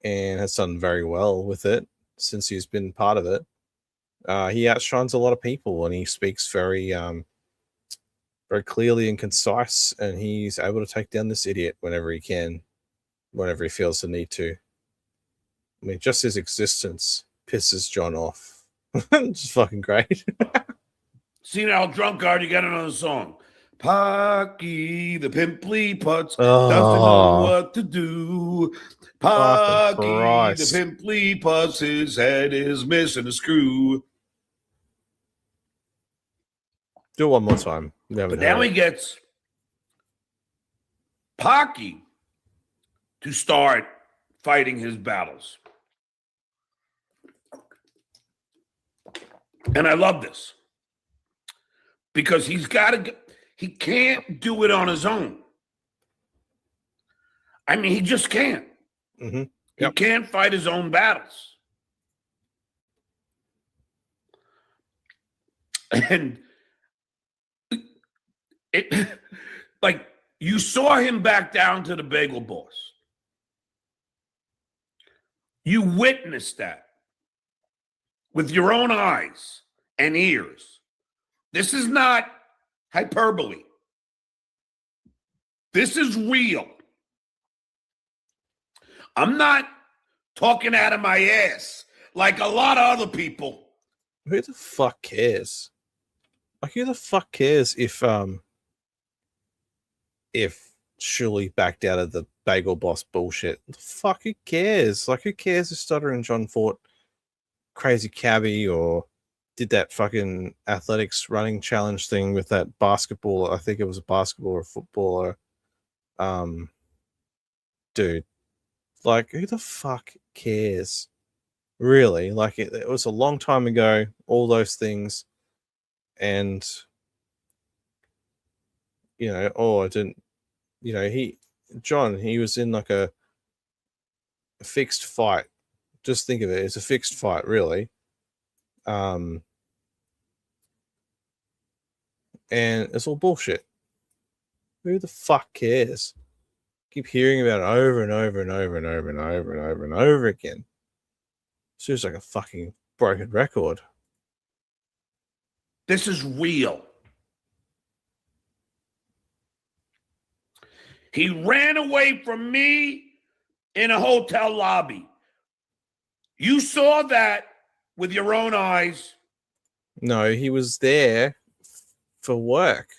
and has done very well with it since he's been part of it. He outshines a lot of people, and he speaks very very clearly and concise, and he's able to take down this idiot whenever he can, whenever he feels the need to. I mean, just his existence pisses John off. Just fucking great. See now, drunkard, you got another song. Pocky, the pimply putz, doesn't know what to do. Pocky, the pimply putz, his head is missing a screw. Do it one more time. But now he gets Pocky to start fighting his battles. And I love this because he can't do it on his own. I mean, he just can't. Mm-hmm. He can't fight his own battles. And it, like, you saw him back down to the Bagel Boss. You witnessed that with your own eyes and ears. This is not hyperbole. This is real. I'm not talking out of my ass like a lot of other people. Who the fuck cares? Like, who the fuck cares if Shuley backed out of the Bagel Boss bullshit? The fuck, who cares? Like, who cares if Stuttering John fought Crazy Cabby or did that fucking athletics running challenge thing with that basketball? I think it was a basketball or a footballer. Dude, like, who the fuck cares? Really? Like, it was a long time ago, all those things. And, you know, I didn't, you know, he was in like a fixed fight. Just think of it as a fixed fight, really. And it's all bullshit. Who the fuck cares? Keep hearing about it over and over and over and over and over and over and over again. Seems like a fucking broken record. This is real. He ran away from me in a hotel lobby. You saw that with your own eyes. No, he was there for work.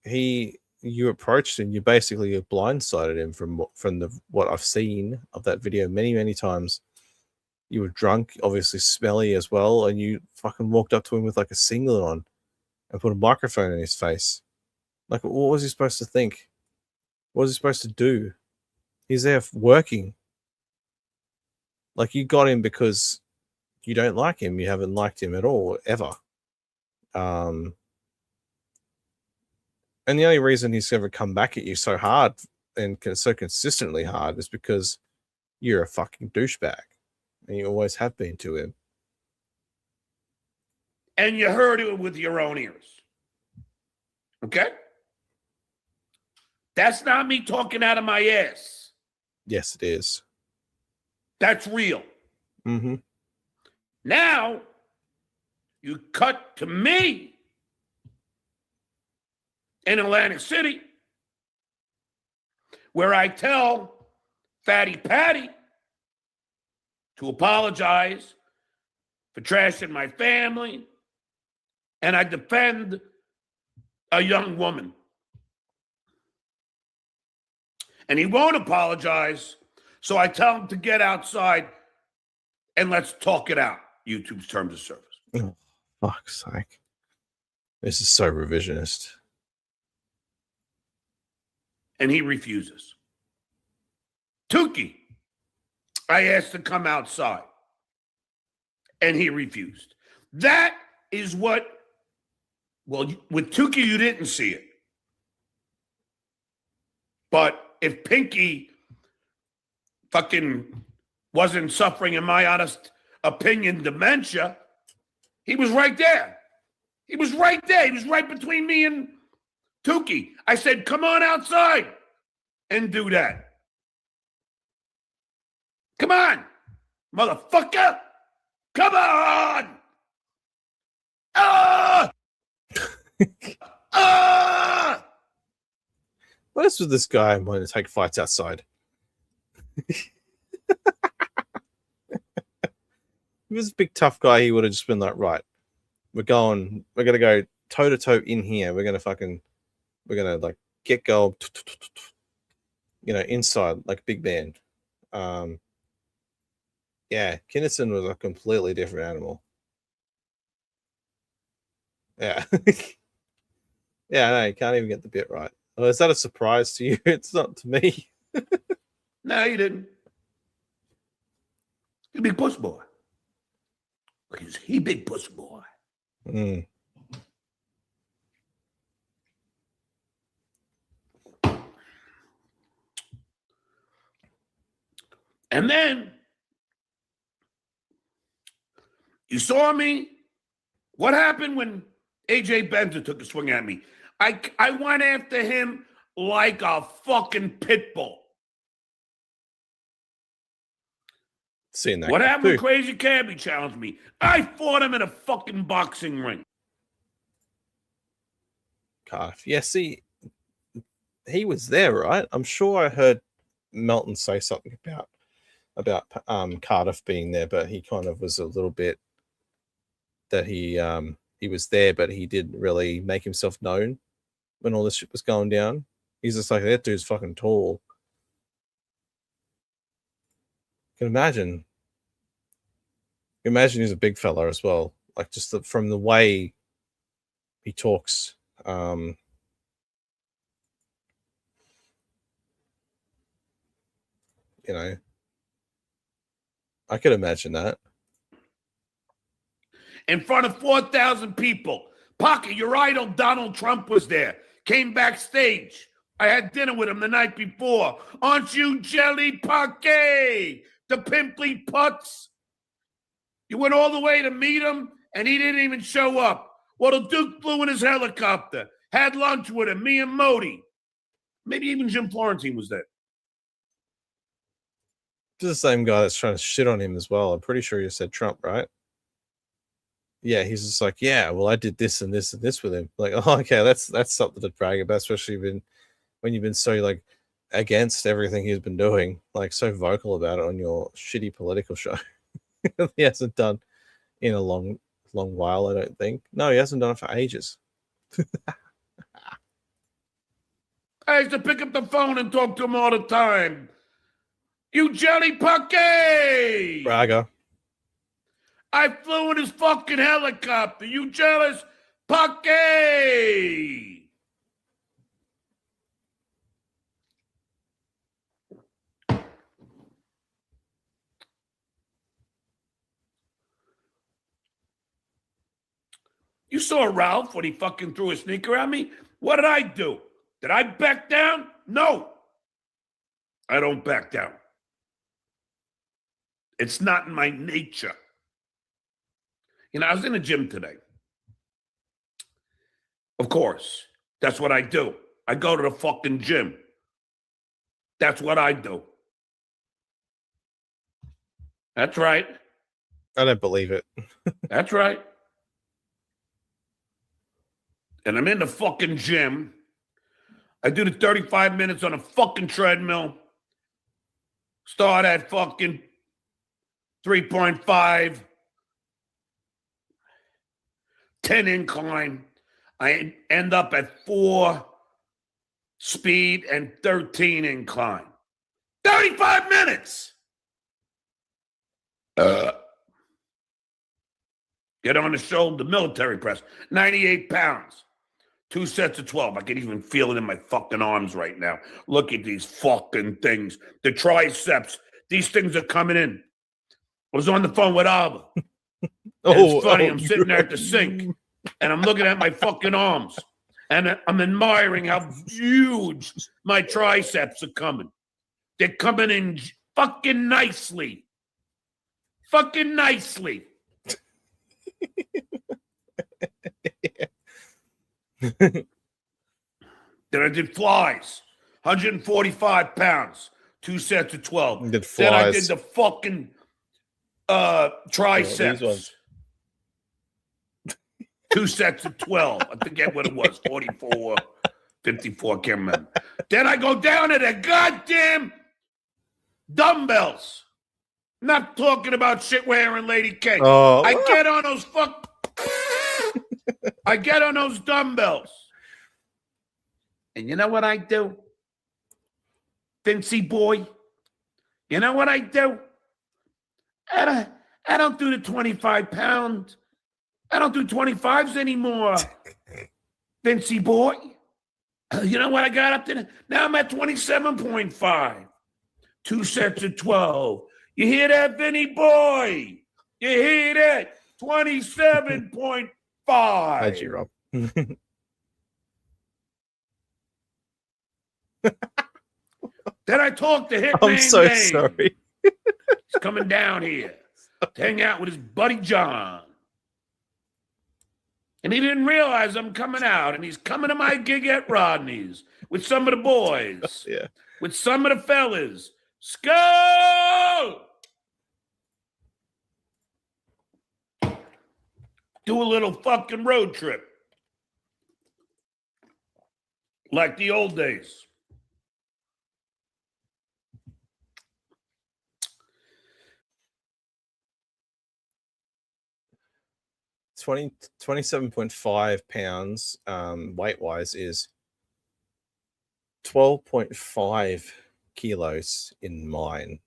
You approached him. You basically blindsided him from what I've seen of that video many times. You were drunk, obviously smelly as well, and you fucking walked up to him with like a singlet on and put a microphone in his face. Like, what was he supposed to think? What was he supposed to do? He's there working. Like, you got him because you don't like him. You haven't liked him at all, ever. And the only reason he's ever come back at you so hard and so consistently hard is because you're a fucking douchebag. And you always have been to him. And you heard it with your own ears. Okay? That's not me talking out of my ass. Yes, it is. That's real. Mm-hmm. Now, you cut to me in Atlantic City, where I tell Fatty Patty to apologize for trashing my family, and I defend a young woman. And he won't apologize, so I tell him to get outside and let's talk it out. YouTube's terms of service. Oh, fuck's sake. This is so revisionist. And he refuses. Tukey, I asked to come outside, and he refused. That is what, well, with Tukey, you didn't see it. But if Pinky fucking wasn't suffering, in my honest opinion, dementia, he was right there. He was right there. He was right between me and Tukey. I said, come on outside and do that. Come on, motherfucker. Come on. What is with this guy wanting to take fights outside? If he was a big tough guy, he would have just been like, right, we're going to go toe to toe in here. We're going to like get go, inside like big band. Yeah, Kinnison was a completely different animal. Yeah. Yeah, no, you can't even get the bit right. Oh, is that a surprise to you? It's not to me. No, you didn't. You big puss boy. He big puss boy. Mm. And then you saw me. What happened when AJ Benzer took a swing at me? I went after him like a fucking pit bull. Seeing that. What happened when Crazy Cabby challenged me? I fought him in a fucking boxing ring. Cardiff. Yeah, see, he was there, right? I'm sure I heard Melton say something about Cardiff being there, but he kind of was a little bit that he was there, but he didn't really make himself known when all this shit was going down. He's just like, that dude's fucking tall. You can imagine. Imagine he's a big fella as well. Like just from the way he talks. I could imagine that. In front of 4,000 people. Pocket, your idol Donald Trump was there. Came backstage. I had dinner with him the night before. Aren't you jelly, Pocket? The pimply putz. You went all the way to meet him, and he didn't even show up. Well, the Duke flew in his helicopter. Had lunch with him, me and Modi. Maybe even Jim Florentine was there. It's the same guy that's trying to shit on him as well. I'm pretty sure you said Trump, right? Yeah, he's just like, yeah, well, I did this and this and this with him. Like, oh, okay, that's something to brag about, especially when you've been so like against everything he's been doing, like so vocal about it on your shitty political show. He hasn't done in a long while, I don't think. No, he hasn't done it for ages. I used to pick up the phone and talk to him all the time. You jelly pucky! Braga. I flew in his fucking helicopter. You jealous pucky! You saw Ralph when he fucking threw a sneaker at me? What did I do? Did I back down? No. I don't back down. It's not in my nature. You know, I was in the gym today. Of course. That's what I do. I go to the fucking gym. That's what I do. That's right. I don't believe it. That's right. And I'm in the fucking gym. I do the 35 minutes on a fucking treadmill. Start at fucking 3.5. 10 incline. I end up at 4 speed and 13 incline. 35 minutes! Get on the shoulder, military press. 98 pounds. 2 sets of 12. I can even feel it in my fucking arms right now. Look at these fucking things. The triceps. These things are coming in. I was on the phone with Alba. It's funny. I'm sitting there at the sink, and I'm looking at my fucking arms, and I'm admiring how huge my triceps are coming. They're coming in fucking nicely. Fucking nicely. Then I did flies, 145 pounds, 2 sets of 12. Did Then I flies. did the fucking triceps. ones. 2 sets of 12. I forget what it was, 44, 54, can't remember. Then I go down to the goddamn dumbbells. Not talking about shit wearing Lady K. Oh. I get on those I get on those dumbbells. And you know what I do? Vincy boy. You know what I do? I don't do the 25 pound. I don't do 25s anymore. Vincy boy. You know what I got up to? Now I'm at 27.5. 2 sets of 12. You hear that, Vinny boy? You hear that? 27.5. Hi, G-Rob. Then I talked to Hitman I'm so Dane. sorry. He's coming down here to hang out with his buddy John. And he didn't realize I'm coming out, and he's coming to my gig at Rodney's with some of the boys, Yeah. with some of the fellas. Skull! Do a little fucking road trip. Like the old days. Twenty 27.5 pounds weight wise is 12.5 kilos in mine.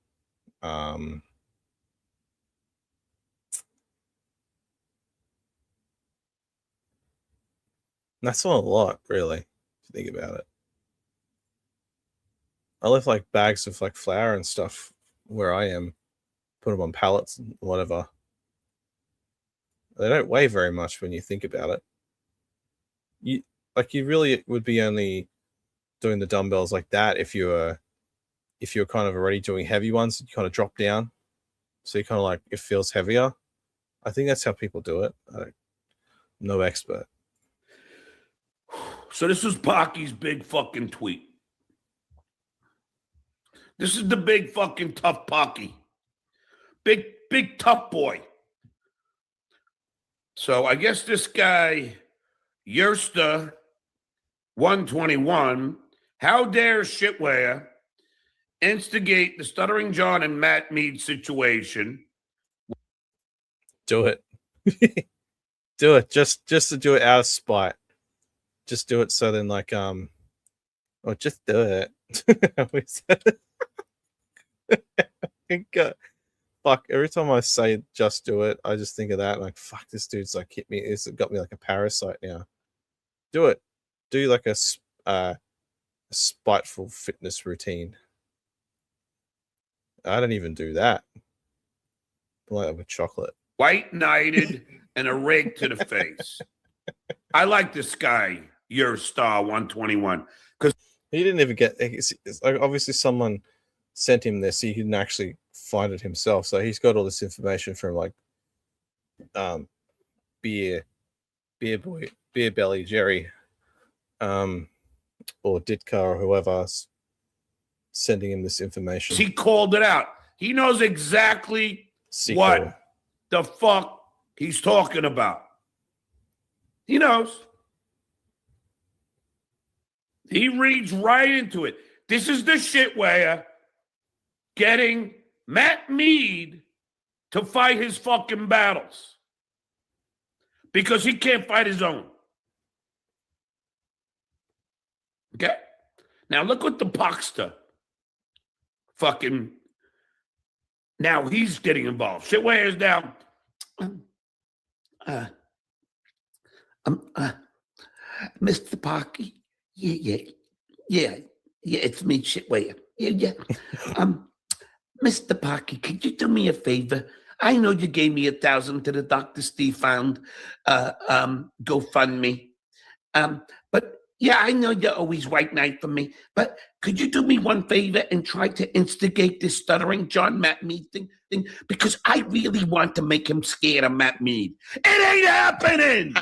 That's not a lot, really, if you think about it. I left like bags of like flour and stuff where I am, put them on pallets and whatever. They don't weigh very much when you think about it. You really would be only doing the dumbbells like that if you're kind of already doing heavy ones. You kind of drop down, so you kind of like it feels heavier. I think that's how people do it. I'm no expert. So this is Pocky's big fucking tweet. This is the big fucking tough Pocky. Big tough boy. So I guess this guy, Yersta 121, how dare shitwear instigate the Stuttering John and Matt Mead situation. Do it. Do it. Just to do it out of spite. Just do it so then or just do it. Fuck, every time I say just do it, I just think of that. Like, fuck, this dude's like hit me. It's got me like a parasite now. Do it. Do like a spiteful fitness routine. I don't even do that. I like that with chocolate. White knighted and a rake to the face. I like this guy, your star 121, because he didn't even get. It's like obviously someone sent him this. He didn't actually find it himself, so he's got all this information from like, beer belly Jerry, or Ditka or whoever's sending him this information. he called it out. He knows exactly Sequel. what the fuck he's talking about. He knows. He reads right into it. This is the shit where getting Matt Mead to fight his fucking battles because he can't fight his own. Okay? Now look what the Poxter fucking, now he's getting involved. Shitway is down. Mr. Parky, yeah, it's me, Shitway. Yeah. Mr. Parky, could you do me a favor? I know you gave me $1,000 to the Dr. Steve Found GoFundMe. But yeah, I know you're always white knight for me, but could you do me one favor and try to instigate this Stuttering John Matt Mead thing? Because I really want to make him scared of Matt Mead. It ain't happening!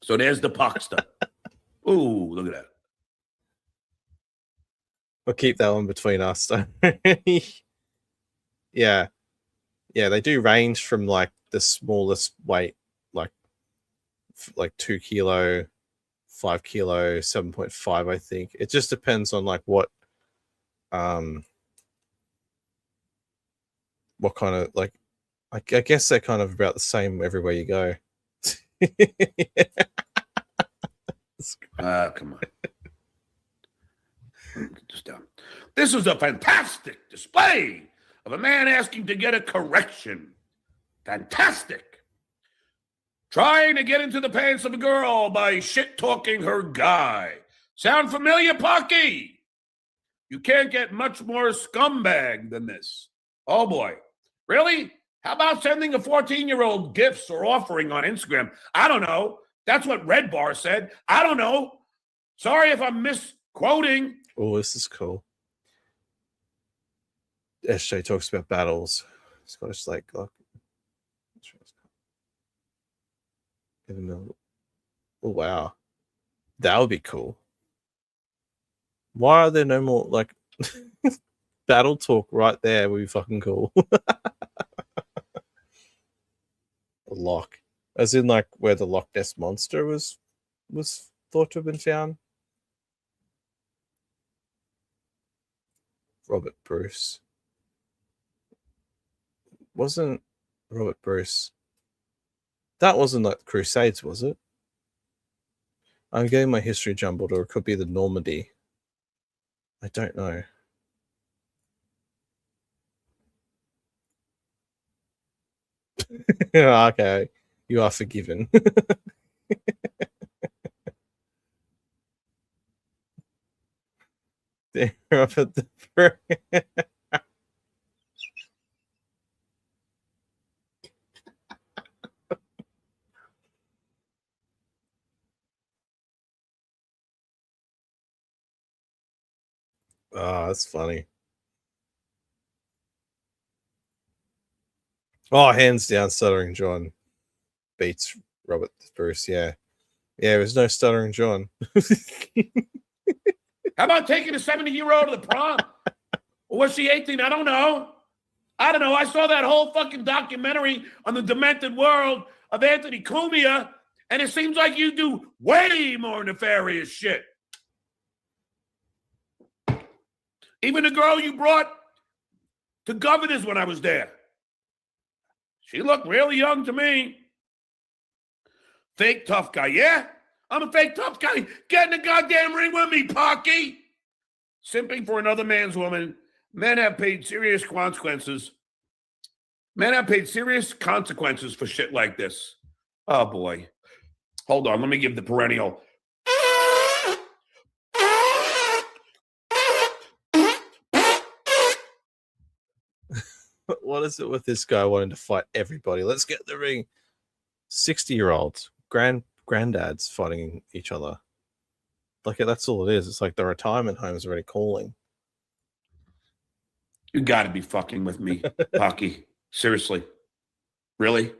So there's the Poxter. Ooh, look at that. We'll keep that one between us. Yeah, they do range from like the smallest weight, like 2 kilo, 5 kilo, 7.5. I think it just depends on like what kind of like. I guess they're kind of about the same everywhere you go. Come on. Just down. This was a fantastic display of a man asking to get a correction. Fantastic. Trying to get into the pants of a girl by shit-talking her guy. Sound familiar, Pocky? You can't get much more scumbag than this. Oh, boy. Really? How about sending a 14-year-old gifts or offering on Instagram? I don't know. That's what Red Bar said. I don't know. Sorry if I'm misquoting. Oh, this is cool. SJ talks about battles. It's got just like, look. Oh, wow. That would be cool. Why are there no more, like, battle talk right there would be fucking cool. Lock. As in, like, where the Loch Ness Monster was thought to have been found. Robert Bruce. Wasn't Robert Bruce... That wasn't like the Crusades, was it? I'm getting my history jumbled, or it could be the Normandy. I don't know. Okay, you are forgiven. They're up at the Oh, that's funny. Oh, hands down, Stuttering John beats Robert Bruce. Yeah, there's no Stuttering John. How about taking a 70-year-old to the prom? Or was she 18? I don't know. I saw that whole fucking documentary on the demented world of Anthony Cumia, and it seems like you do way more nefarious shit. Even the girl you brought to Governor's when I was there. She looked really young to me. Fake tough guy, yeah? I'm a fake tough guy. Get in the goddamn ring with me, Pocky. Simping for another man's woman. Men have paid serious consequences. Men have paid serious consequences for shit like this. Oh, boy. Hold on. Let me give the perennial. What is it with this guy wanting to fight everybody? Let's get in the ring. 60-year-olds, granddads fighting each other. Like, that's all it is. It's like the retirement home is already calling. You got to be fucking with me, Pocky. Seriously. Really?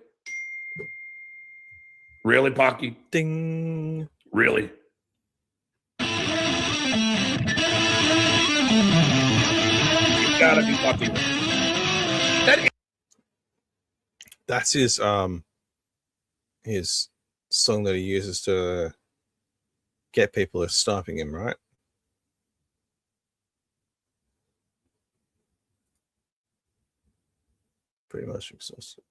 Really, Pocky? Ding. Really? You got to be fucking with me. That's his song that he uses to get people to stopping him, right? Pretty much exhausted.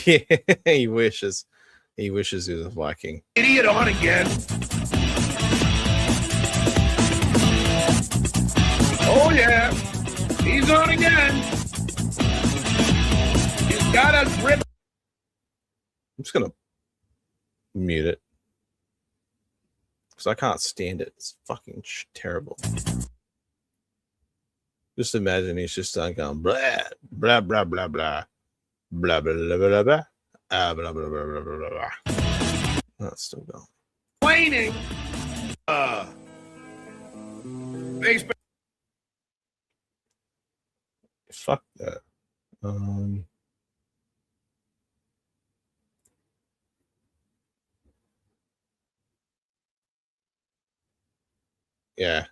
Yeah, he wishes he was a Viking. Idiot on again. Oh yeah, he's on again. He's got us ripped. I'm just gonna mute it because I can't stand it. It's fucking terrible. Just imagine he's just going blah blah blah blah blah blah blah blah blah blah blah blah blah blah blah blah. That's still going. Complaining. Facebook. Fuck that. Yeah.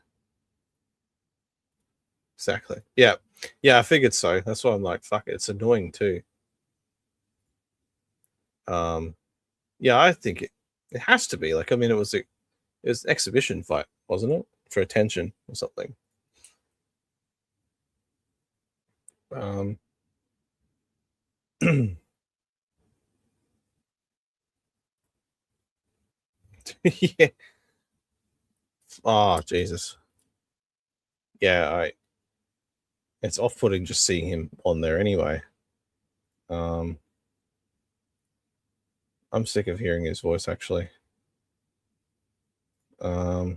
Exactly. Yeah. Yeah, I figured so. That's why I'm like, fuck it. It's annoying too. Yeah, I think it has to be. Like, I mean, it was an exhibition fight, wasn't it? For attention or something. Yeah. Oh, Jesus. Yeah, it's off-putting just seeing him on there anyway. I'm sick of hearing his voice, actually. For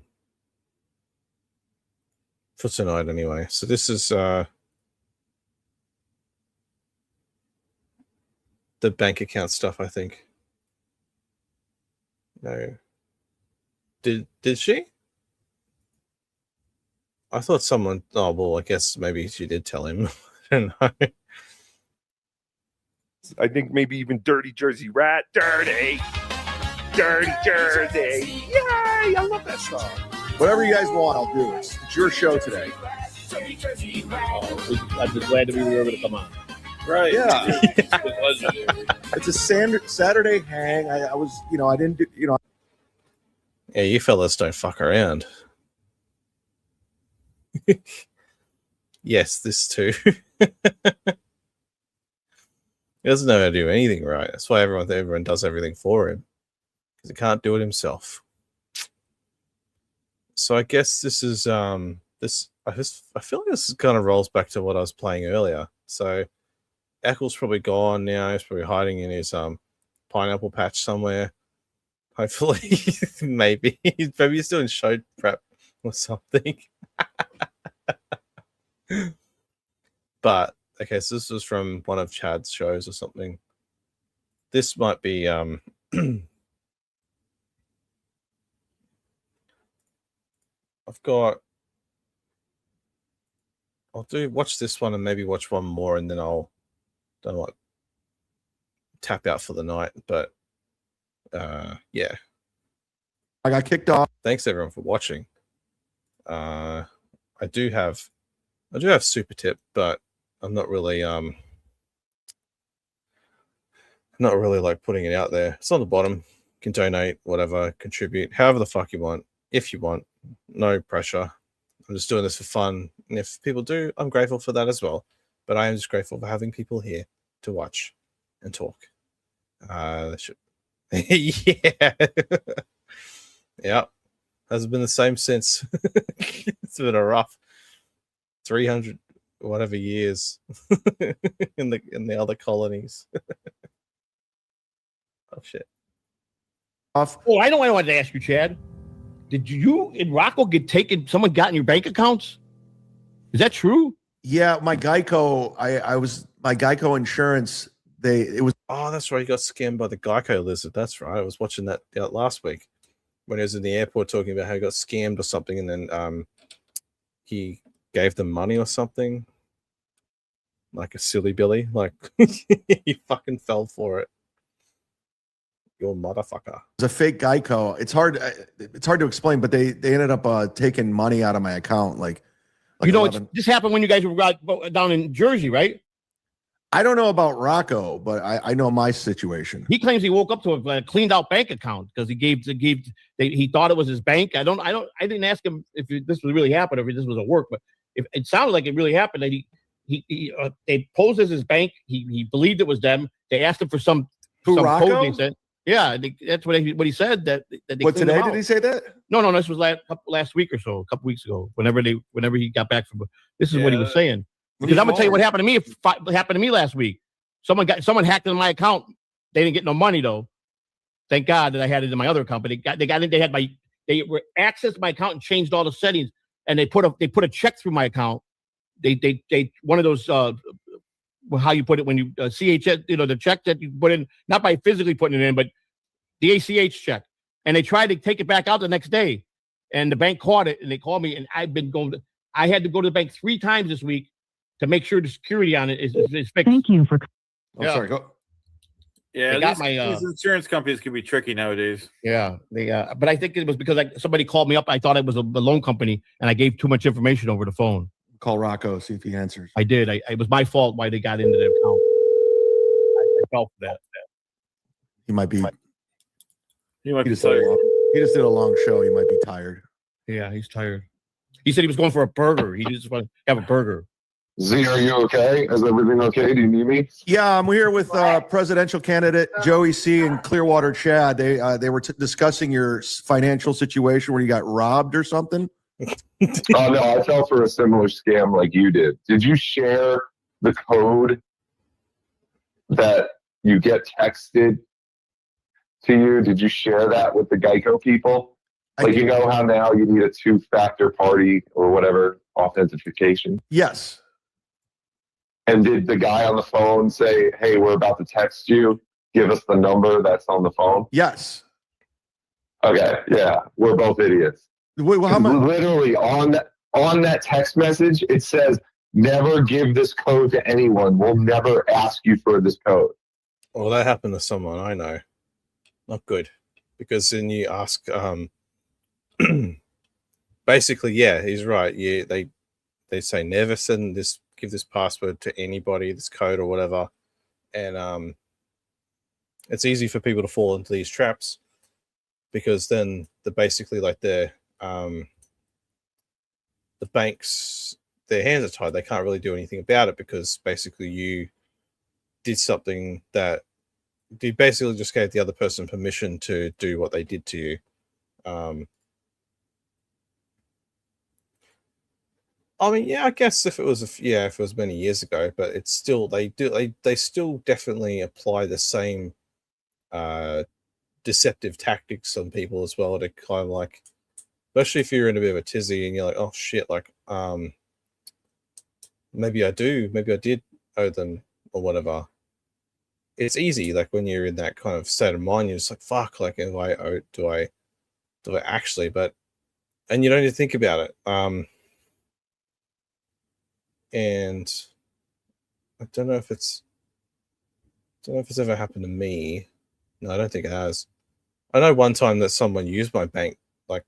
tonight anyway. So this is the bank account stuff, I think. No. Did she? I thought someone. Oh well, I guess maybe she did tell him. I don't know. I think maybe even Dirty Jersey Rat. Dirty Jersey. Yay! I love that song. Whatever you guys want, I'll do it. It's your show today. I'm just glad to be able to come on. Right. Yeah. It's a Saturday hang. I was, I didn't do, Yeah, you fellas don't fuck around. Yes, this too. He doesn't know how to do anything right. That's why everyone does everything for him, because he can't do it himself. So I guess this is this. I feel like this kind of rolls back to what I was playing earlier. So Eccles probably gone now. He's probably hiding in his pineapple patch somewhere. Hopefully, maybe he's doing show prep or something. But okay, so this was from one of Chad's shows or something. This might be I'll watch this one and maybe watch one more, and then I'll don't know what, tap out for the night. But yeah, I got kicked off. Thanks everyone for watching. I do have super tip, but I'm not really like putting it out there. It's on the bottom. You can donate, whatever, contribute, however the fuck you want. if you want. No pressure. I'm just doing this for fun. And if people do, I'm grateful for that as well. But I am just grateful for having people here to watch and talk. Yeah. Yeah. Hasn't been the same since. It's been a rough 300 whatever years in the other colonies. Oh shit. Oh, I know what I wanted to ask you, Chad. Did you in Rocco get taken? Someone got in your bank accounts? Is that true? Yeah, my Geico, my Geico insurance, it was. Oh, that's right. He got scammed by the Geico lizard. That's right. I was watching that last week when he was in the airport talking about how he got scammed or something, and then he gave them money or something, like a silly Billy. Like he fucking fell for it. Your motherfucker. It's a fake Geico. It's hard to explain, but they ended up taking money out of my account. Like you know, this happened when you guys were down in Jersey, right? I don't know about Rocco, but I know my situation. He claims he woke up to a cleaned out bank account because he thought it was his bank. I didn't ask him if this was really happened or if this was a work, but if it sounded like it really happened, that they posed as his bank. He believed it was them. They asked him for some Rocco? code. They said, yeah, that's what he said. That they what today? him out. Did he say that? No. This was last week or so, a couple weeks ago. Whenever he got back from, this is what he was saying. Because I'm gonna tell you what happened to me. What happened to me last week. Someone hacked into my account. They didn't get no money though. Thank God that I had it in my other company. They accessed my account and changed all the settings, and they put a check through my account. They one of those how you put it when you CHS, the check that you put in, not by physically putting it in, but the ACH check. And they tried to take it back out the next day, and the bank caught it, and they called me, and I had to go to the bank 3 times this week to make sure the security on it is fixed. Thank you for. Oh, sorry. Go. Yeah, these insurance companies can be tricky nowadays. Yeah, but I think it was because somebody called me up. I thought it was a loan company, and I gave too much information over the phone. Call Rocco, see if he answers. I did. It was my fault why they got into their account. I felt for that. He might be. He might be tired. He just did a long show. He might be tired. Yeah, he's tired. He said he was going for a burger. He just wanted to have a burger. Z, are you okay? Is everything okay? Do you need me? Yeah, I'm here with presidential candidate Joey C. and Clearwater Chad. They were discussing your financial situation where you got robbed or something. Oh no, I fell for a similar scam like you did. Did you share the code that you get texted to you? Did you share that with the Geico people? Like, you know how now you need a 2-factor party or whatever authentication? Yes. And did the guy on the phone say, hey, we're about to text you, give us the number that's on the phone? Yes. Okay, yeah, we're both idiots. Wait, well, literally on that text message, it says, never give this code to anyone. We'll never ask you for this code. Well, that happened to someone I know. Not good. Because then you ask, basically, yeah, he's right. Yeah, they say never give this password to anybody, this code or whatever. And it's easy for people to fall into these traps because then they're basically like the banks, their hands are tied. They can't really do anything about it because basically you did something that you basically just gave the other person permission to do what they did to you. I mean, yeah, I guess if it was many years ago, but it's still they still definitely apply the same deceptive tactics on people as well to kind of like, especially if you're in a bit of a tizzy and you're like, oh shit, like maybe I did owe them or whatever. It's easy, like when you're in that kind of state of mind, you're just like, fuck, like do I actually? But and you don't even think about it. And I don't know if it's ever happened to me. No, I don't think it has. I know one time that someone used my bank, like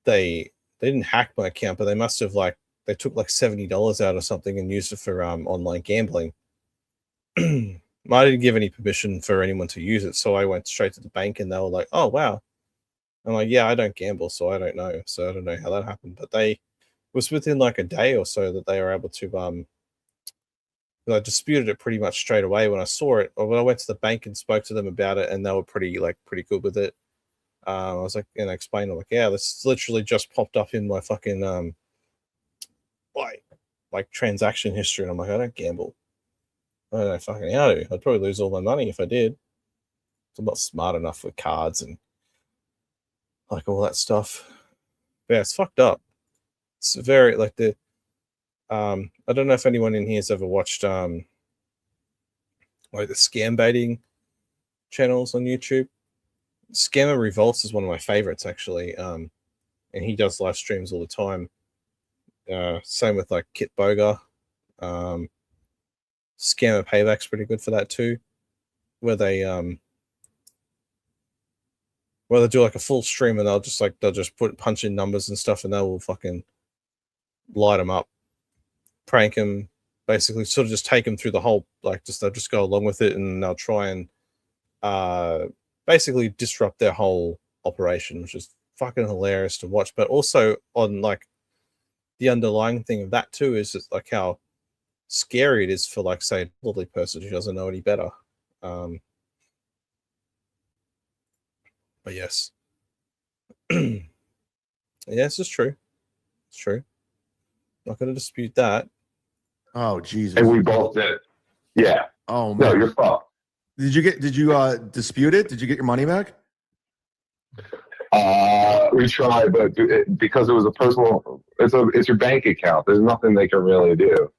they didn't hack my account, but they must have they took like $70 out or something and used it for online gambling. I didn't give any permission for anyone to use it, so I went straight to the bank and they were like, oh wow, I'm like, yeah, I don't gamble, so I don't know. So I don't know how that happened. But they was within like a day or so that they were able to I disputed it pretty much straight away when I saw it. Or when I went to the bank and spoke to them about it, and they were pretty good with it. I was like, and I explained, I'm like, yeah, this literally just popped up in my fucking like transaction history, and I'm like, I don't gamble. I don't know fucking how to. I'd probably lose all my money if I did. I'm not smart enough with cards and like all that stuff. But yeah, it's fucked up. It's very like the I don't know if anyone in here has ever watched like the scam baiting channels on YouTube. Scammer Revolts is one of my favorites actually. And he does live streams all the time. Same with like Kit Boga. Scammer Payback's pretty good for that too. Where they do like a full stream and they'll just punch in numbers and stuff and they will fucking light them up, prank them, basically sort of just take them through the whole, like they'll just go along with it and they'll try and basically disrupt their whole operation, which is fucking hilarious to watch. But also on like the underlying thing of that too is just like how scary it is for like say an elderly person who doesn't know any better. But yes. Yeah, this is true. It's true. Not going to dispute that. Oh, Jesus. And we both did. Yeah. Oh, man. No, you're fucked. Did you dispute it? Did you get your money back? We tried, but because it was a personal, it's your bank account. There's nothing they can really do.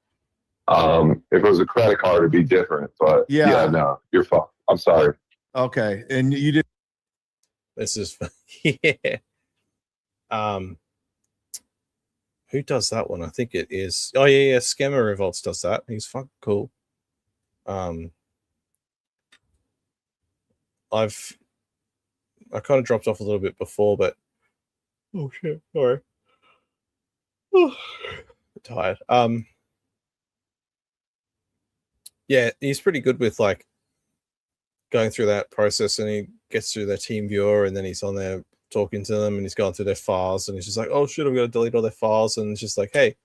If it was a credit card, it'd be different. But yeah no, you're fucked. I'm sorry. Okay. And you did. This is yeah. Who does that one? I think it is. Oh yeah, Scammer Revolts does that. He's fucking cool. I kind of dropped off a little bit before, but oh shit, sorry. Tired. Yeah, he's pretty good with like going through that process, and he gets through their team viewer, and then he's on there talking to them, and he's going through their files, and he's just like, oh shit, I'm gonna delete all their files, and it's just like, hey,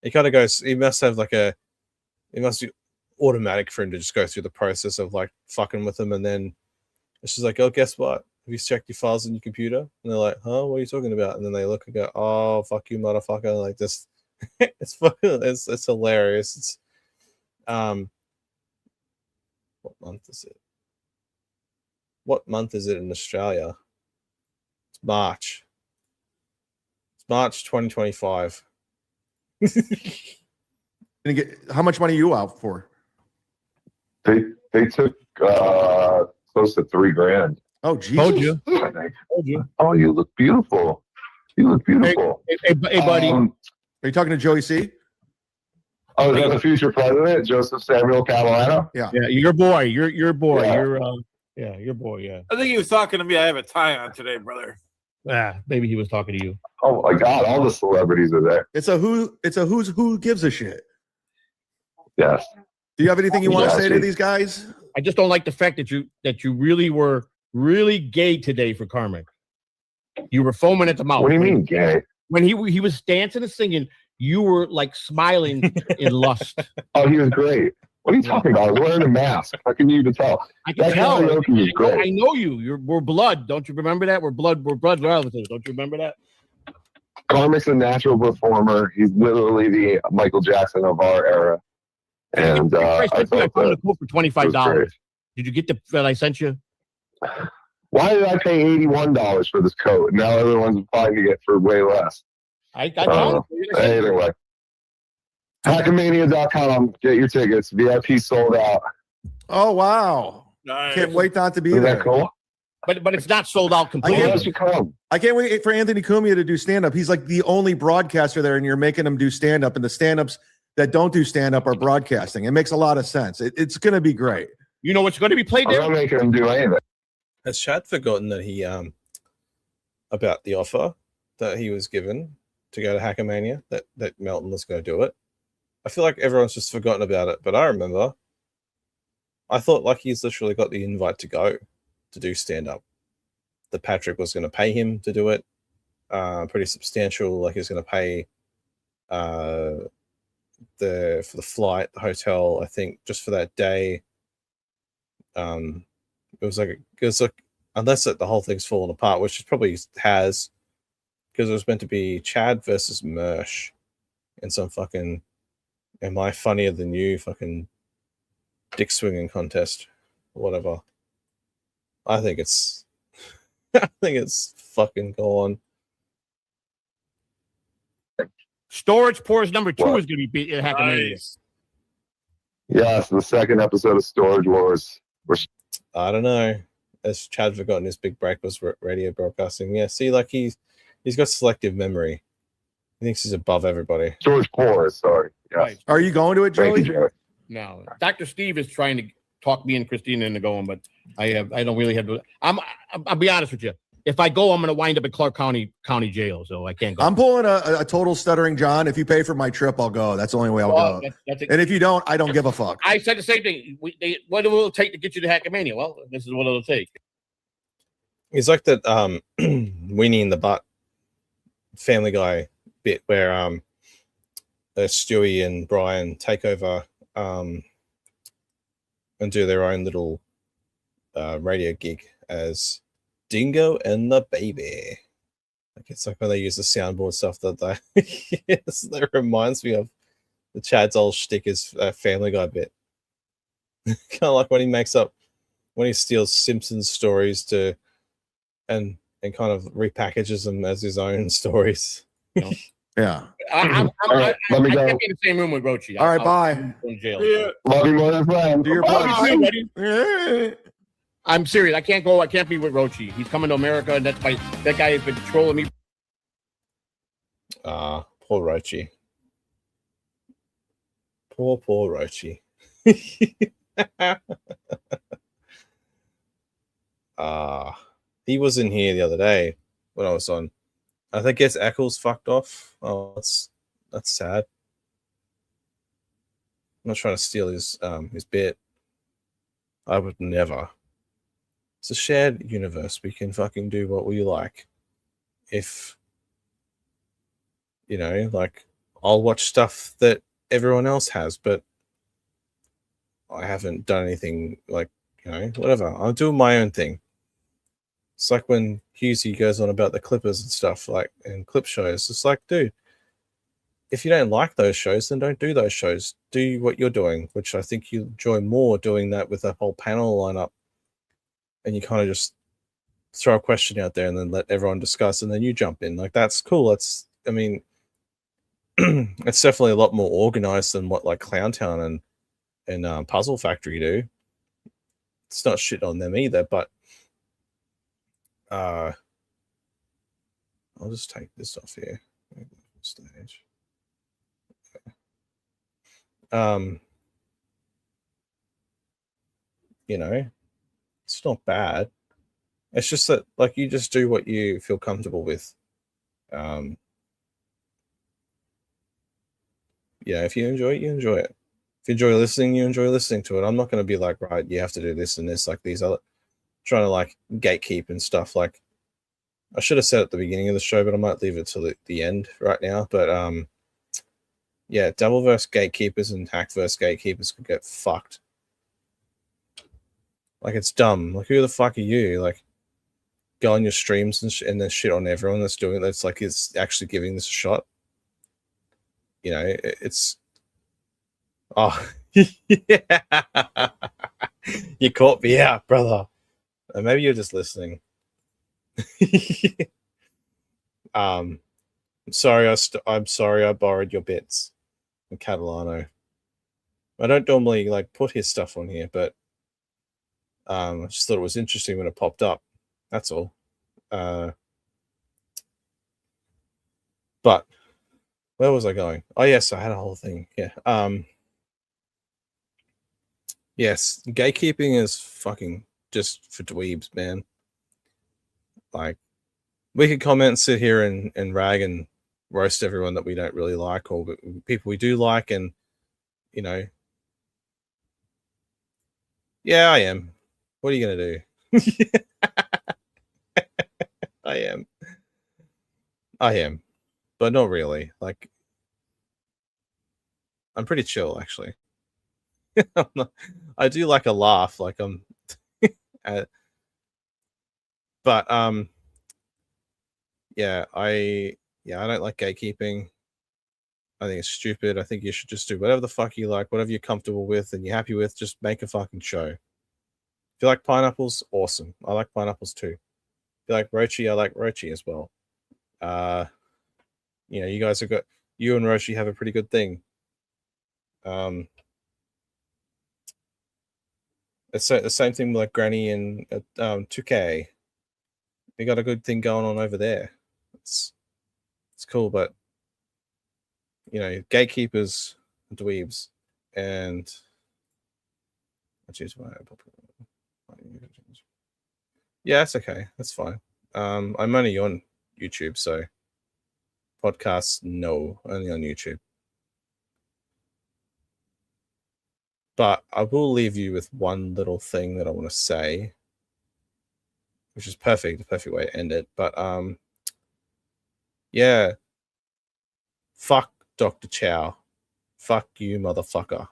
he kind of goes, he must have like it must be automatic for him to just go through the process of like fucking with them, and then it's just like, oh, guess what? Have you checked your files on your computer? And they're like, huh, what are you talking about? And then they look and go, oh, fuck you, motherfucker. Like this, it's fucking, it's hilarious. It's, what month is it? What month is it in Australia? It's March. It's March 2025. How much money are you out for? They took close to $3,000. Oh, Jesus. Told you. Oh, you look beautiful. You look beautiful. Hey, buddy. Are you talking to Joey C? Oh, is that the future president, Joseph Samuel Catalano? Yeah. Yeah, your boy. Your boy. Yeah. Your boy. Yeah. I think he was talking to me. I have a tie on today, brother. Maybe he was talking to you. Oh my God! All the celebrities are there. It's a who's who gives a shit. Yes. Do you have anything you want to say to these guys? I just don't like the fact that you really were really gay today for Carmen. You were foaming at the mouth. What do you mean gay? When he was dancing and singing, you were like smiling in lust. Oh, he was great. What are you talking about? I was wearing a mask. How can you even tell? I can tell. Karaoke was great. I know you. We're blood. Don't you remember that? We're blood relatives. Don't you remember that? Carmen's a natural performer. He's literally the Michael Jackson of our era. And I sent you a thought quote for $25. Did you get the that I sent you? why did I pay $81 for this coat? Now everyone's buying it for way less. Anyway, Hackmania.com. Get your tickets. VIP sold out. Oh wow! Nice. Can't wait not to be Isn't there. that cool? But it's not sold out completely. I can't wait for Anthony Cumia to do stand up. He's like the only broadcaster there, and you're making him do stand up. And the stand ups that don't do stand up are broadcasting. It makes a lot of sense. It's going to be great. You know what's going to be played there? I'm not making him do anything. Has Chad forgotten that he about the offer that he was given to go to Hackermania, that Melton was going to do it? I feel like everyone's just forgotten about it, but I remember. I thought like he's literally got the invite to go to do stand up. that Patrick was going to pay him to do it. Pretty substantial. Like he's going to pay for the flight, the hotel. I think just for that day. It was like unless the whole thing's fallen apart, which it probably has, because it was meant to be Chad versus Mersh in some fucking "Am I funnier than you?" fucking dick swinging contest, or whatever. I think it's fucking gone. Storage Pores number 2 is going to be Hackmania. Yes, the second episode of Storage Wars. I don't know. As Chad forgotten his big break was radio broadcasting. Yeah, see, like he's got selective memory. He thinks he's above everybody. Storage Pores, sorry. Yes. Right. Are you going to it, Thank Joey? you, Joey. No, Dr. Steve is trying to talk me and Christina into going, but I don't really have to. I'll be honest with you. If I go, I'm going to wind up at Clark County Jail, so I can't go. I'm pulling a total stuttering John. If you pay for my trip, I'll go. That's the only way I'll go. And if you don't, I don't give a fuck. I said the same thing. What will it take to get you to Hackmania? Well, this is what it'll take. It's like that Weenie in the Butt Family Guy bit where Stewie and Brian take over and do their own little radio gig as Dingo and the Baby. Like it's like when they use the soundboard stuff that they yes, that reminds me of the Chad's old shtick is Family Guy bit. Kind of like when he steals Simpsons stories and kind of repackages them as his own stories. Yeah. I Let me go. can't be in the same room with Rochi. All right, bye. From jail. Yeah. Love you more than friend. Do your Bye. I'm serious. I can't go. I can't be with Rochi. He's coming to America, and that guy has been trolling me. Poor Rochi. Poor Rochi. He was in here the other day when I was on. I think Eccles fucked off. Oh, that's sad. I'm not trying to steal his bit. I would never. It's a shared universe. We can fucking do what we like. If like I'll watch stuff that everyone else has, but I haven't done anything like, whatever. I'll do my own thing. It's like when Husey goes on about the Clippers and stuff, like and clip shows. It's like, dude, if you don't like those shows, then don't do those shows. Do what you're doing, which I think you enjoy more doing that with a whole panel lineup. And you kind of just throw a question out there and then let everyone discuss, and then you jump in. Like that's cool. It's definitely a lot more organized than what like Clowntown and Puzzle Factory do. It's not shit on them either, but I'll just take this off here. Stage. It's not bad. It's just that like you just do what you feel comfortable with. If you enjoy it, you enjoy it. If you enjoy listening, you enjoy listening to it. I'm not going to be like, right, you have to do this and this, like these other trying to like gatekeep and stuff. Like I should have said at the beginning of the show, but I might leave it till the end right now. But Dabbleverse gatekeepers and Hackverse gatekeepers could get fucked. Like it's dumb. Like who the fuck are you? Like go on your streams and then shit on everyone that's doing it. That's like is actually giving this a shot. It's yeah. You caught me out, brother. Maybe you're just listening. I'm sorry. I'm sorry. I borrowed your bits from Catalano. I don't normally like put his stuff on here, but I just thought it was interesting when it popped up. That's all. But where was I going? Oh yes, I had a whole thing. Yeah. Yes, gatekeeping is fucking just for dweebs, man. Like, we could comment and sit here and rag and roast everyone that we don't really like, or people we do like, and yeah, I am. What are you gonna do? I am, but not really. Like, I'm pretty chill, actually. I do like a laugh, like but yeah, I don't like gatekeeping. I think it's stupid. I think you should just do whatever the fuck you like, whatever you're comfortable with and you're happy with. Just make a fucking show. If you like pineapples, awesome. I like pineapples too. If you like Rochi, I like Rochi as well. You know, you and Rochi have a pretty good thing. It's the same thing with like Granny and 2K. We got a good thing going on over there. It's cool, but you know, gatekeepers, dweebs, and yeah, it's okay. That's fine. I'm only on YouTube, so podcasts, no, only on YouTube. But I will leave you with one little thing that I want to say, which is perfect, the perfect way to end it. But yeah, fuck Dr. Chow. Fuck you, motherfucker.